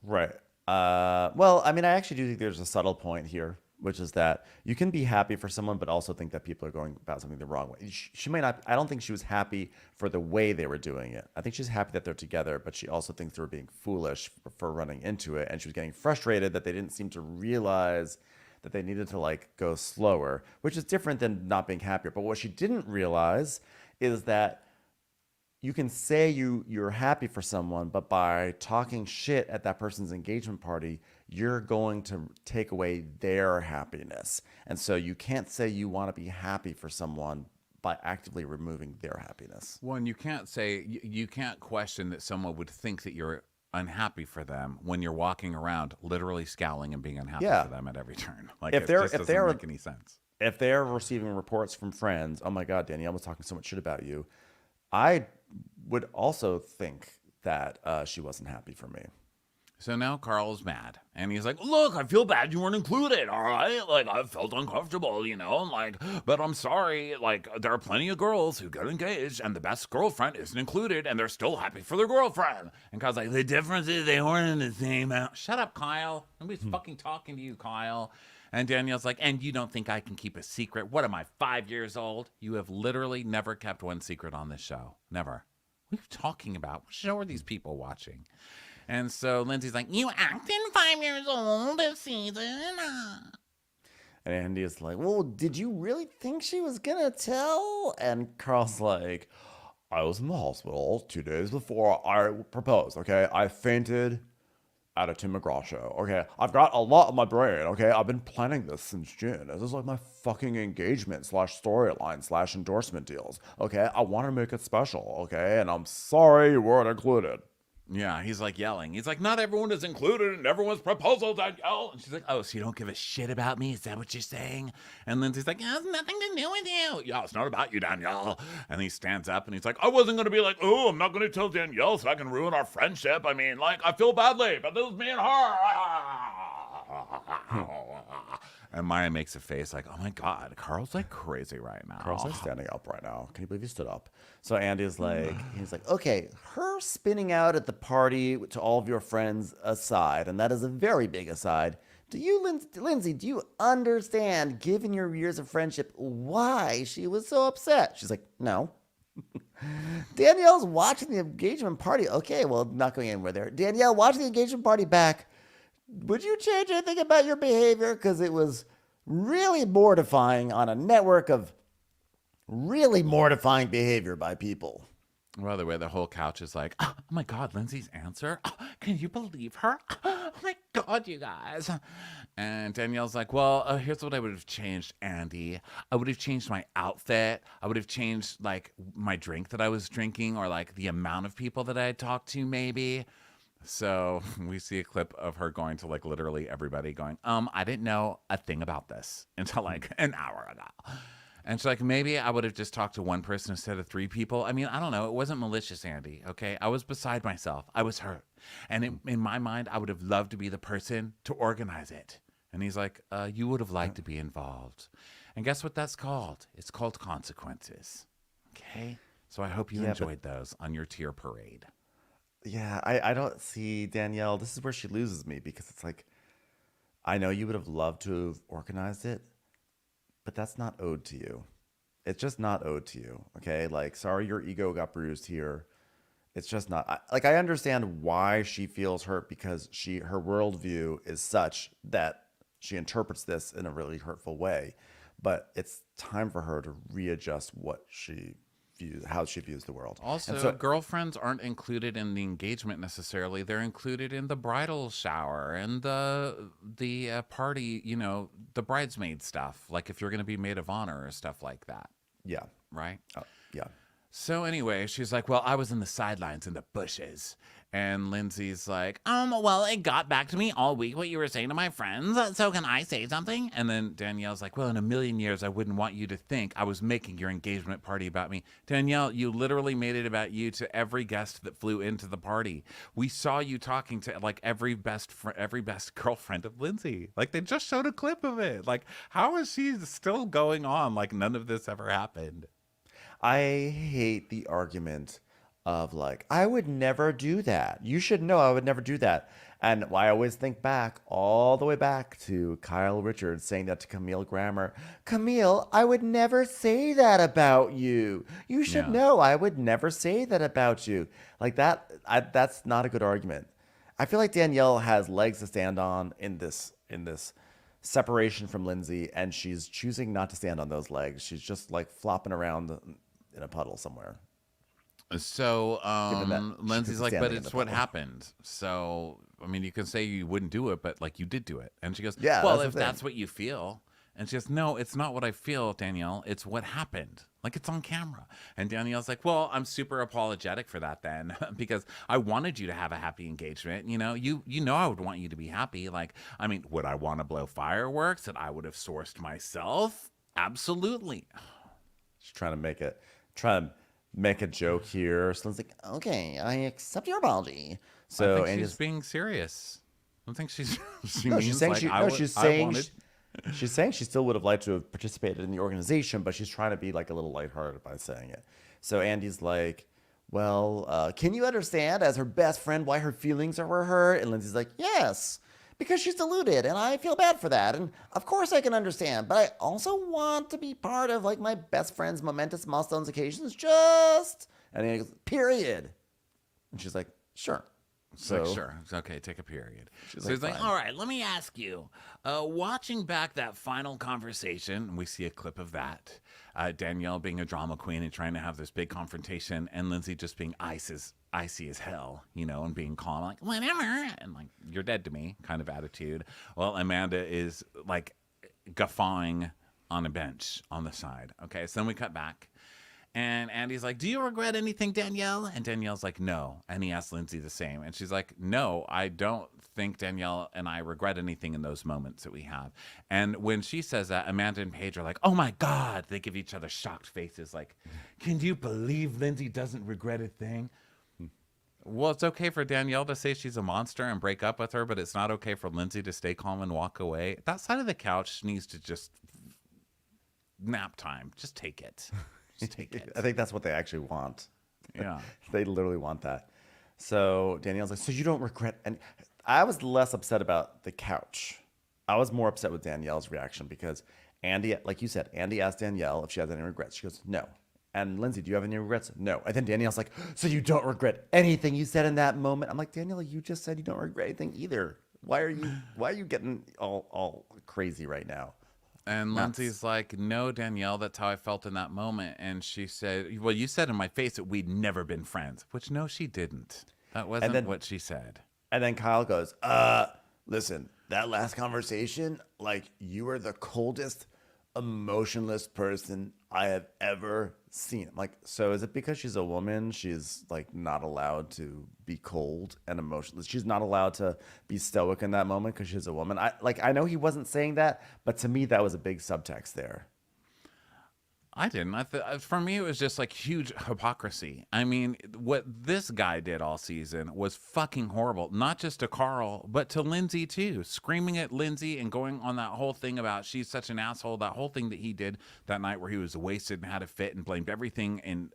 Right. Well, I mean, I actually do think there's a subtle point here, which is that you can be happy for someone, but also think that people are going about something the wrong way. She may not, I don't think she was happy for the way they were doing it. I think she's happy that they're together, but she also thinks they were being foolish for running into it. And she was getting frustrated that they didn't seem to realize that they needed to like go slower, which is different than not being happier. But what she didn't realize is that you can say you're happy for someone, but by talking shit at that person's engagement party, you're going to take away their happiness. And so you can't say you want to be happy for someone by actively removing their happiness. one, you can't say, you can't question that someone would think that you're unhappy for them when you're walking around literally scowling and being unhappy Yeah. for them at every turn. Like, If it they're- just if doesn't they're- make any sense. If they're receiving reports from friends, oh my God, Danielle was talking so much shit about you, I would also think that she wasn't happy for me. So now Carl's mad, and he's like, look, I feel bad you weren't included, all right? Like, I felt uncomfortable, you know? Like, but I'm sorry. Like, there are plenty of girls who get engaged, and the best girlfriend isn't included, and they're still happy for their girlfriend. And Kyle's like, the difference is they weren't in the same house. Shut up, Kyle. Nobody's fucking talking to you, Kyle. And Danielle's like, and you don't think I can keep a secret? What am I, 5 years old? You have literally never kept one secret on this show. Never. What are you talking about? What show are these people watching? And so Lindsay's like, you acting 5 years old this season. And Andy is like, well, did you really think she was gonna tell? And Carl's like, I was in the hospital 2 days before I proposed, okay? I fainted at a Tim McGraw show, okay? I've got a lot on my brain, okay? I've been planning this since June. This is like my fucking engagement / storyline / endorsement deals, okay? I want to make it special, okay? And I'm sorry you weren't included. Yeah, he's like yelling. He's like, not everyone is included in everyone's proposal, Danielle. And she's like, oh, so you don't give a shit about me? Is that what you're saying? And Lindsay's like, it has nothing to do with you. Yeah, it's not about you, Danielle. And he stands up and he's like, I wasn't going to be like, oh, I'm not going to tell Danielle so I can ruin our friendship. I mean, like, I feel badly, but this is me and her. And Maya makes a face like, oh my God, Carl's like crazy right now. Carl's like standing up right now. Can you believe he stood up? So Andy's like, he's like, okay, her spinning out at the party to all of your friends aside, and that is a very big aside. Do you, Lindsay, do you understand, given your years of friendship, why she was so upset? She's like, no. Danielle's watching the engagement party. Okay, well, not going anywhere there. Danielle, watching the engagement party back. Would you change anything about your behavior? Because it was really mortifying on a network of really mortifying behavior by people. Well, the way the whole couch is like, oh my God, Lindsay's answer? Oh, can you believe her? Oh my God, you guys. And Danielle's like, well, here's what I would have changed, Andy. I would have changed my outfit. I would have changed like my drink that I was drinking or like the amount of people that I had talked to maybe. So we see a clip of her going to like literally everybody going, I didn't know a thing about this until like an hour ago. And she's like, maybe I would have just talked to one person instead of 3 people. I mean, I don't know. It wasn't malicious, Andy. Okay. I was beside myself. I was hurt. And in my mind, I would have loved to be the person to organize it. And he's like, you would have liked to be involved. And guess what that's called? It's called consequences. Okay. So I hope you enjoyed those on your tier parade. Yeah, I don't see Danielle. This is where she loses me because it's like, I know you would have loved to have organized it, but that's not owed to you. It's just not owed to you. Okay. Like, sorry, your ego got bruised here. It's just not I understand why she feels hurt because her worldview is such that she interprets this in a really hurtful way, but it's time for her to readjust how she views the world. Also, and so, girlfriends aren't included in the engagement necessarily. They're included in the bridal shower and the party, you know, the bridesmaid stuff. Like if you're going to be maid of honor or stuff like that. Yeah. Right? Yeah. So anyway, she's like, well, I was in the sidelines in the bushes. And Lindsay's like, well, it got back to me all week what you were saying to my friends. So can I say something? And then Danielle's like, well, in a million years, I wouldn't want you to think I was making your engagement party about me. Danielle, you literally made it about you to every guest that flew into the party. We saw you talking to like every best girlfriend of Lindsay. Like they just showed a clip of it. Like how is she still going on? Like none of this ever happened. I hate the argument of like, I would never do that. You should know I would never do that. And I always think back, all the way back to Kyle Richards saying that to Camille Grammer. Camille, I would never say that about you. You should know I would never say that about you. Like that, that's not a good argument. I feel like Danielle has legs to stand on in this separation from Lindsay, and she's choosing not to stand on those legs. She's just like flopping around in a puddle somewhere. So Lindsay's like, but it's what happened. So, I mean, you can say you wouldn't do it, but like you did do it. And she goes, yeah, well, if that's what you feel. And she goes, no, it's not what I feel, Danielle. It's what happened. Like it's on camera. And Danielle's like, well, I'm super apologetic for that then because I wanted you to have a happy engagement. You know, you know I would want you to be happy. Like, I mean, would I want to blow fireworks that I would have sourced myself? Absolutely. She's trying to make a joke here. So it's like, okay, I accept your apology. So I think she's being serious. I don't think she's. She's saying she still would have liked to have participated in the organization, but she's trying to be like a little lighthearted by saying it. So Andy's like, well, can you understand as her best friend why her feelings are hurt? And Lindsay's like, yes, because she's deluded and I feel bad for that. And of course I can understand, but I also want to be part of like my best friend's momentous milestones occasions. And he goes, period. And she's like, sure. So like, sure. It's okay. Take a period. So he's like, all right, let me ask you, watching back that final conversation, we see a clip of that. Danielle being a drama queen and trying to have this big confrontation, and Lindsay just being icy as hell, you know, and being calm, like, whatever. And like, you're dead to me kind of attitude. Well, Amanda is like guffawing on a bench on the side. Okay. So then we cut back. And Andy's like, do you regret anything, Danielle? And Danielle's like, no. And he asks Lindsay the same. And she's like, no, I don't think Danielle and I regret anything in those moments that we have. And when she says that, Amanda and Paige are like, oh my God. They give each other shocked faces like, can you believe Lindsay doesn't regret a thing? Well, it's okay for Danielle to say she's a monster and break up with her, but it's not okay for Lindsay to stay calm and walk away. That side of the couch needs to just nap time. Just take it. Just take it. I think that's what they actually want. Yeah. They literally want that. So Danielle's like, so you don't regret. And I was less upset about the couch. I was more upset with Danielle's reaction because Andy, like you said, Andy asked Danielle if she has any regrets. She goes, no. And Lindsay, do you have any regrets? No. And then Danielle's like, so you don't regret anything you said in that moment? I'm like, Danielle, you just said you don't regret anything either. Why are you getting all crazy right now? And Lindsay's like, no, Danielle, that's how I felt in that moment. And she said, well, you said in my face that we'd never been friends, which no, she didn't. That wasn't what she said. And then Kyle goes, listen, that last conversation, like you were the coldest, emotionless person I have ever seen. I'm like, so is it because she's a woman? She's like not allowed to be cold and emotionless. She's not allowed to be stoic in that moment because she's a woman. I know he wasn't saying that, but to me that was a big subtext there. I didn't. For me, it was just like huge hypocrisy. I mean, what this guy did all season was fucking horrible. Not just to Carl, but to Lindsay too. Screaming at Lindsay and going on that whole thing about she's such an asshole. That whole thing that he did that night where he was wasted and had a fit and blamed everything in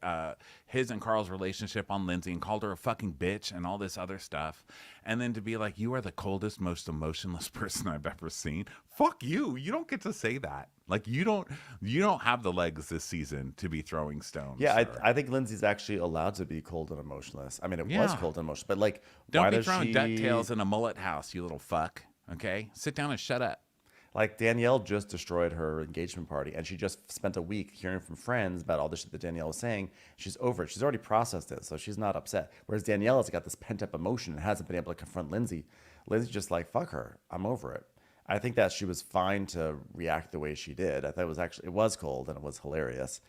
his and Carl's relationship on Lindsay and called her a fucking bitch and all this other stuff. And then to be like, you are the coldest, most emotionless person I've ever seen. Fuck you. You don't get to say that. Like you don't have the legs this season to be throwing stones. Yeah, I think Lindsay's actually allowed to be cold and emotionless. I mean, it was cold and emotional, but like, don't why be does throwing she... DuckTales in a mullet house, you little fuck. Okay, sit down and shut up. Like Danielle just destroyed her engagement party, and she just spent a week hearing from friends about all the shit that Danielle was saying. She's over it. She's already processed it, so she's not upset. Whereas Danielle has got this pent up emotion and hasn't been able to confront Lindsay. Lindsay's just like, fuck her. I'm over it. I think that she was fine to react the way she did. I thought it was cold and it was hilarious.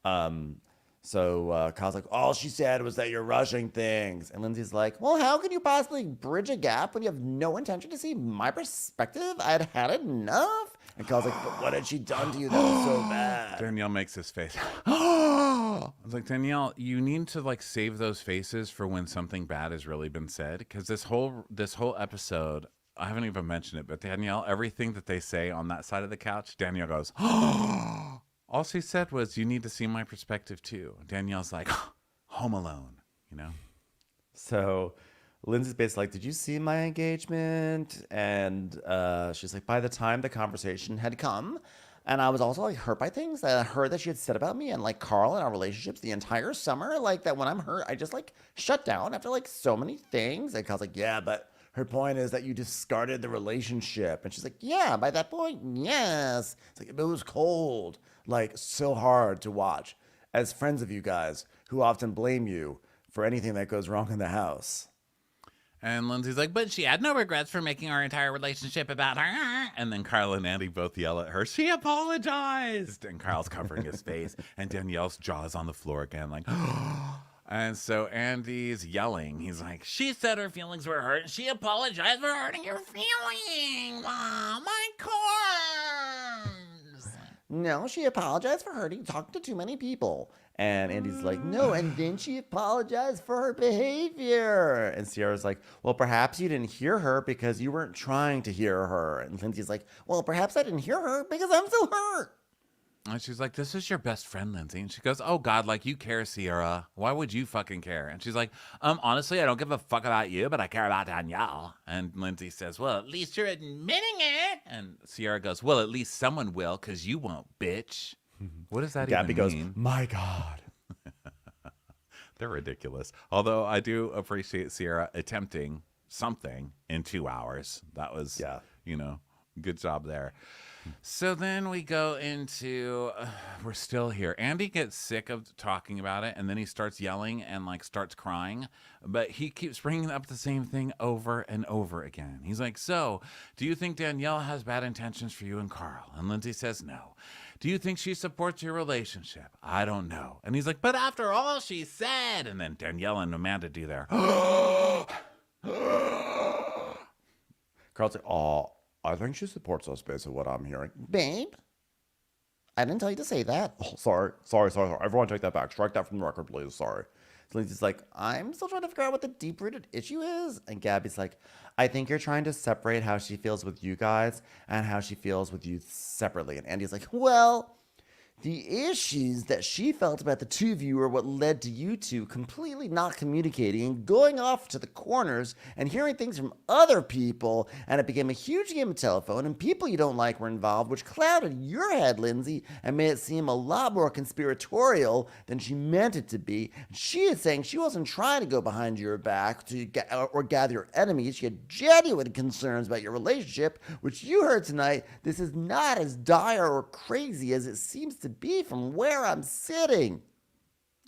So Kyle's like, all she said was that you're rushing things. And Lindsay's like, well, how can you possibly bridge a gap when you have no intention to see my perspective? I'd had enough. And Kyle's like, but what had she done to you that was so bad? Danielle makes this face. I was like, Danielle, you need to like save those faces for when something bad has really been said. Because this whole episode, I haven't even mentioned it, but Danielle, everything that they say on that side of the couch, Danielle goes, all she said was, you need to see my perspective too. Danielle's like, Home Alone, you know? So Lindsay's basically like, did you see my engagement? And she's like, by the time the conversation had come, and I was also like hurt by things that I heard that she had said about me and like Carl and our relationships the entire summer. Like that when I'm hurt, I just like shut down after like so many things. And Carl's like, yeah, but her point is that you discarded the relationship. And she's like, yeah, by that point, yes. It's like, it was cold, like so hard to watch as friends of you guys who often blame you for anything that goes wrong in the house. And Lindsay's like, but she had no regrets for making our entire relationship about her. And then Carl and Andy both yell at her, she apologized. And Carl's covering his face. And Danielle's jaw's on the floor again, like, and so Andy's yelling. He's like, she said her feelings were hurt. She apologized for hurting your feelings. My corns. No, she apologized for talking to too many people. And Andy's like, no, and then she apologized for her behavior. And Sierra's like, well, perhaps you didn't hear her because you weren't trying to hear her. And Lindsay's like, well, perhaps I didn't hear her because I'm still hurt. And she's like, this is your best friend, Lindsay. And she goes, oh, God, like you care, Sierra. Why would you fucking care? And she's like, honestly, I don't give a fuck about you, but I care about Danielle. And Lindsay says, well, at least you're admitting it. And Sierra goes, well, at least someone will, because you won't, bitch. What does that Gabby even goes, mean? my God. They're ridiculous. Although I do appreciate Sierra attempting something in 2 hours. That was, you know, Good job there. So then we go into, we're still here. Andy gets sick of talking about it, and then he starts yelling and like starts crying, but he keeps bringing up the same thing over and over again. He's like, so do you think Danielle has bad intentions for you and Carl? And Lindsay says no. Do you think she supports your relationship? I don't know. And he's like, but after all she said, and then Danielle and Amanda do their, Carl's like, oh, I think she supports us based on what I'm hearing. Babe, I didn't tell you to say that. Oh, sorry. Everyone take that back. Strike that from the record, please. Sorry. So Lindsay's like, I'm still trying to figure out what the deep-rooted issue is. And Gabby's like, I think you're trying to separate how she feels with you guys and how she feels with you separately. And Andy's like, well, the issues that she felt about the two of you are what led to you two completely not communicating and going off to the corners and hearing things from other people, and it became a huge game of telephone, and people you don't like were involved, which clouded your head, Lindsay, and made it seem a lot more conspiratorial than she meant it to be. She is saying she wasn't trying to go behind your back or gather your enemies. She had genuine concerns about your relationship, which you heard tonight. This is not as dire or crazy as it seems to be from where I'm sitting.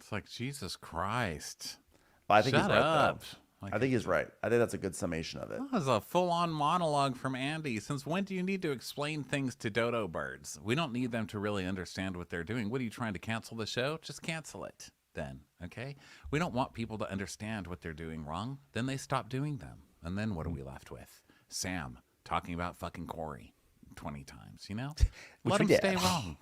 it's like, Jesus Christ. But I think Shut he's right, up. though. I think he's right. I think that's a good summation of it. That was a full-on monologue from Andy. Since when do you need to explain things to dodo birds? We don't need them to really understand what they're doing. What are you trying to cancel the show? Just cancel it then, okay? We don't want people to understand what they're doing wrong. Then they stop doing them. And then what are we left with? Sam talking about fucking Corey 20 times, you know? Let him stay wrong.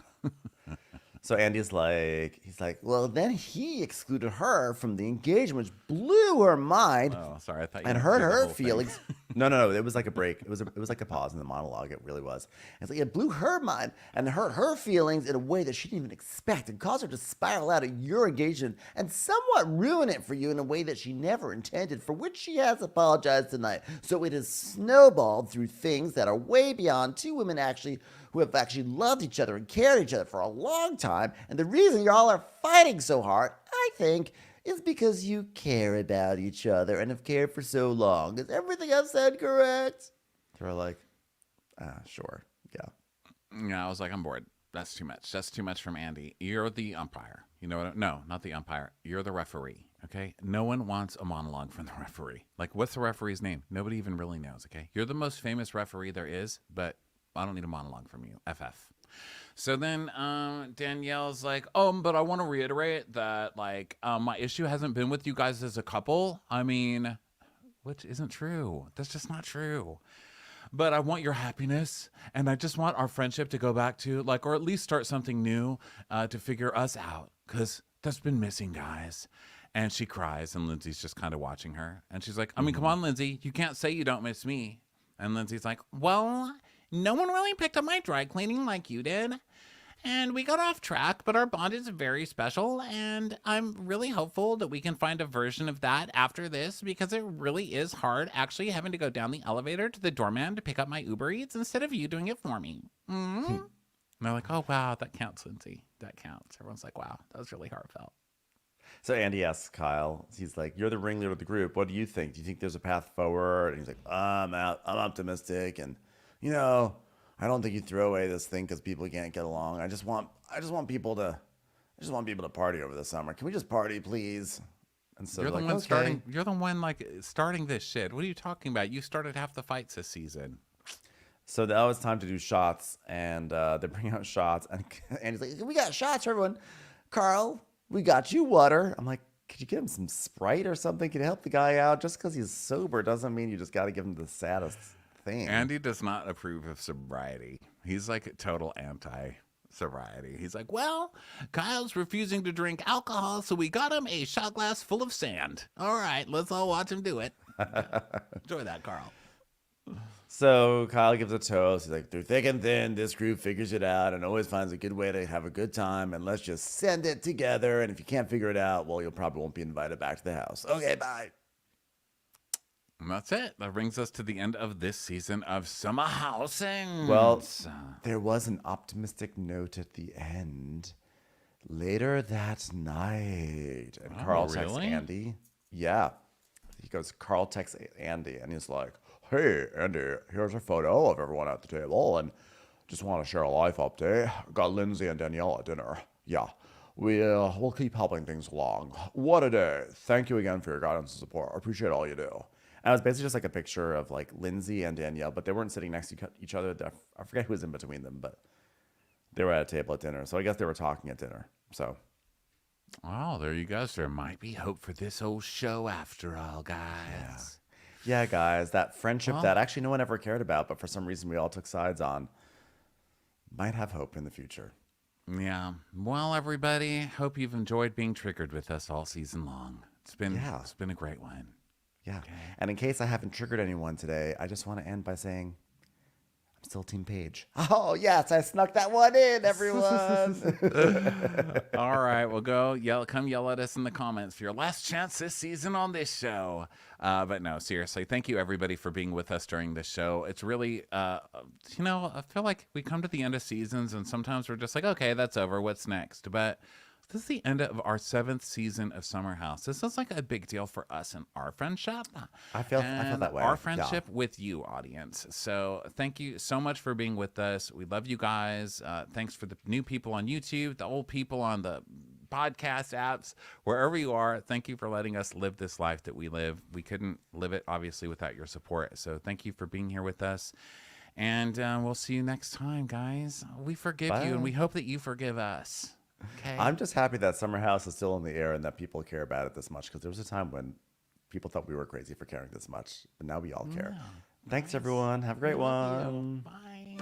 So Andy's like, he's like, well, then he excluded her from the engagement, which blew her mind. Oh, sorry. I thought you and did hurt the her whole thing. feelings. No. It was like a break. It was like a pause in the monologue. It really was. It's like it blew her mind and hurt her feelings in a way that she didn't even expect, and caused her to spiral out of your engagement and somewhat ruin it for you in a way that she never intended, for which she has apologized tonight. So it has snowballed through things that are way beyond two women who have actually loved each other and cared each other for a long time. And the reason y'all are fighting so hard, I think, is because you care about each other and have cared for so long. Is everything I've said correct? They're like, sure, yeah. Yeah, I was like, I'm bored. That's too much. That's too much from Andy. You're the umpire. You know what? No, not the umpire. You're the referee, okay? No one wants a monologue from the referee. Like, what's the referee's name? Nobody even really knows, okay? You're the most famous referee there is, but I don't need a monologue from you. FF. So then Danielle's like, but I want to reiterate that, like, my issue hasn't been with you guys as a couple. I mean, which isn't true. That's just not true. But I want your happiness, and I just want our friendship to go back to, like, or at least start something new to figure us out, because that's been missing, guys. And she cries, and Lindsay's just kind of watching her. And she's like, I mean, come on, Lindsay. You can't say you don't miss me. And Lindsay's like, well, no one really picked up my dry cleaning like you did. And we got off track, but our bond is very special, and I'm really hopeful that we can find a version of that after this, because it really is hard actually having to go down the elevator to the doorman to pick up my Uber Eats instead of you doing it for me. And they're like, oh, wow, that counts, Lindsay. That counts. Everyone's like, wow, that was really heartfelt. So Andy asks Kyle, he's like, you're the ringleader of the group. What do you think? Do you think there's a path forward? And he's like, I'm optimistic. And, I don't think you throw away this thing because people can't get along. I just want people to party over the summer. Can we just party, please? And so you're the like, one okay. starting. You're the one starting this shit. What are you talking about? You started half the fights this season. So now it's time to do shots, and they bring out shots, and Andy's like, we got shots for everyone. Carl, we got you water. I'm like, could you give him some Sprite or something? Can you help the guy out? Just because he's sober doesn't mean you just got to give him the saddest thing. Andy does not approve of sobriety. He's like a total anti-sobriety. He's like, well, Kyle's refusing to drink alcohol, so we got him a shot glass full of sand. All right, let's all watch him do it. Enjoy that, Carl. So Kyle gives a toast. He's like, through thick and thin, this group figures it out and always finds a good way to have a good time. And let's just send it together. And if you can't figure it out, well, you probably won't be invited back to the house. Okay, bye. And that's it. That brings us to the end of this season of Summer Housing. Well, there was an optimistic note at the end. Later that night. And Carl texts really? Andy. Yeah. He goes, Carl texts Andy. And he's like, Hey, Andy, here's a photo of everyone at the table, and just want to share a life update. Got Lindsay and Danielle at dinner. Yeah, we'll keep helping things along. What a day. Thank you again for your guidance and support. I appreciate all you do. And it was basically just like a picture of like Lindsay and Danielle, but they weren't sitting next to each other. I forget who was in between them, but they were at a table at dinner. So I guess they were talking at dinner. So Oh, there you go. There might be hope for this old show after all, guys. yeah, guys, that friendship Well- that actually no one ever cared about, but for some reason we all took sides on, might have hope in the future. Yeah. Well, everybody, hope you've enjoyed being triggered with us all season long. It's been a great one. Yeah. And in case I haven't triggered anyone today, I just want to end by saying I'm still Team Paige. Oh, yes, I snuck that one in, everyone. All right, well, come yell at us in the comments for your last chance this season on this show. But no, seriously, thank you everybody for being with us during this show. It's really, I feel like we come to the end of seasons and sometimes we're just like, okay, that's over. What's next? But this is the end of our 7th season of Summer House. This is like a big deal for us and our friendship. I feel and that way. Our friendship with you, audience. So thank you so much for being with us. We love you guys. Thanks for the new people on YouTube, the old people on the podcast apps, wherever you are. Thank you for letting us live this life that we live. We couldn't live it, obviously, without your support. So thank you for being here with us. And we'll see you next time, guys. We forgive you, and we hope that you forgive us. Okay. I'm just happy that Summer House is still in the air and that people care about it this much, because there was a time when people thought we were crazy for caring this much, but now we all care. Thanks, everyone. Have a great one. Bye.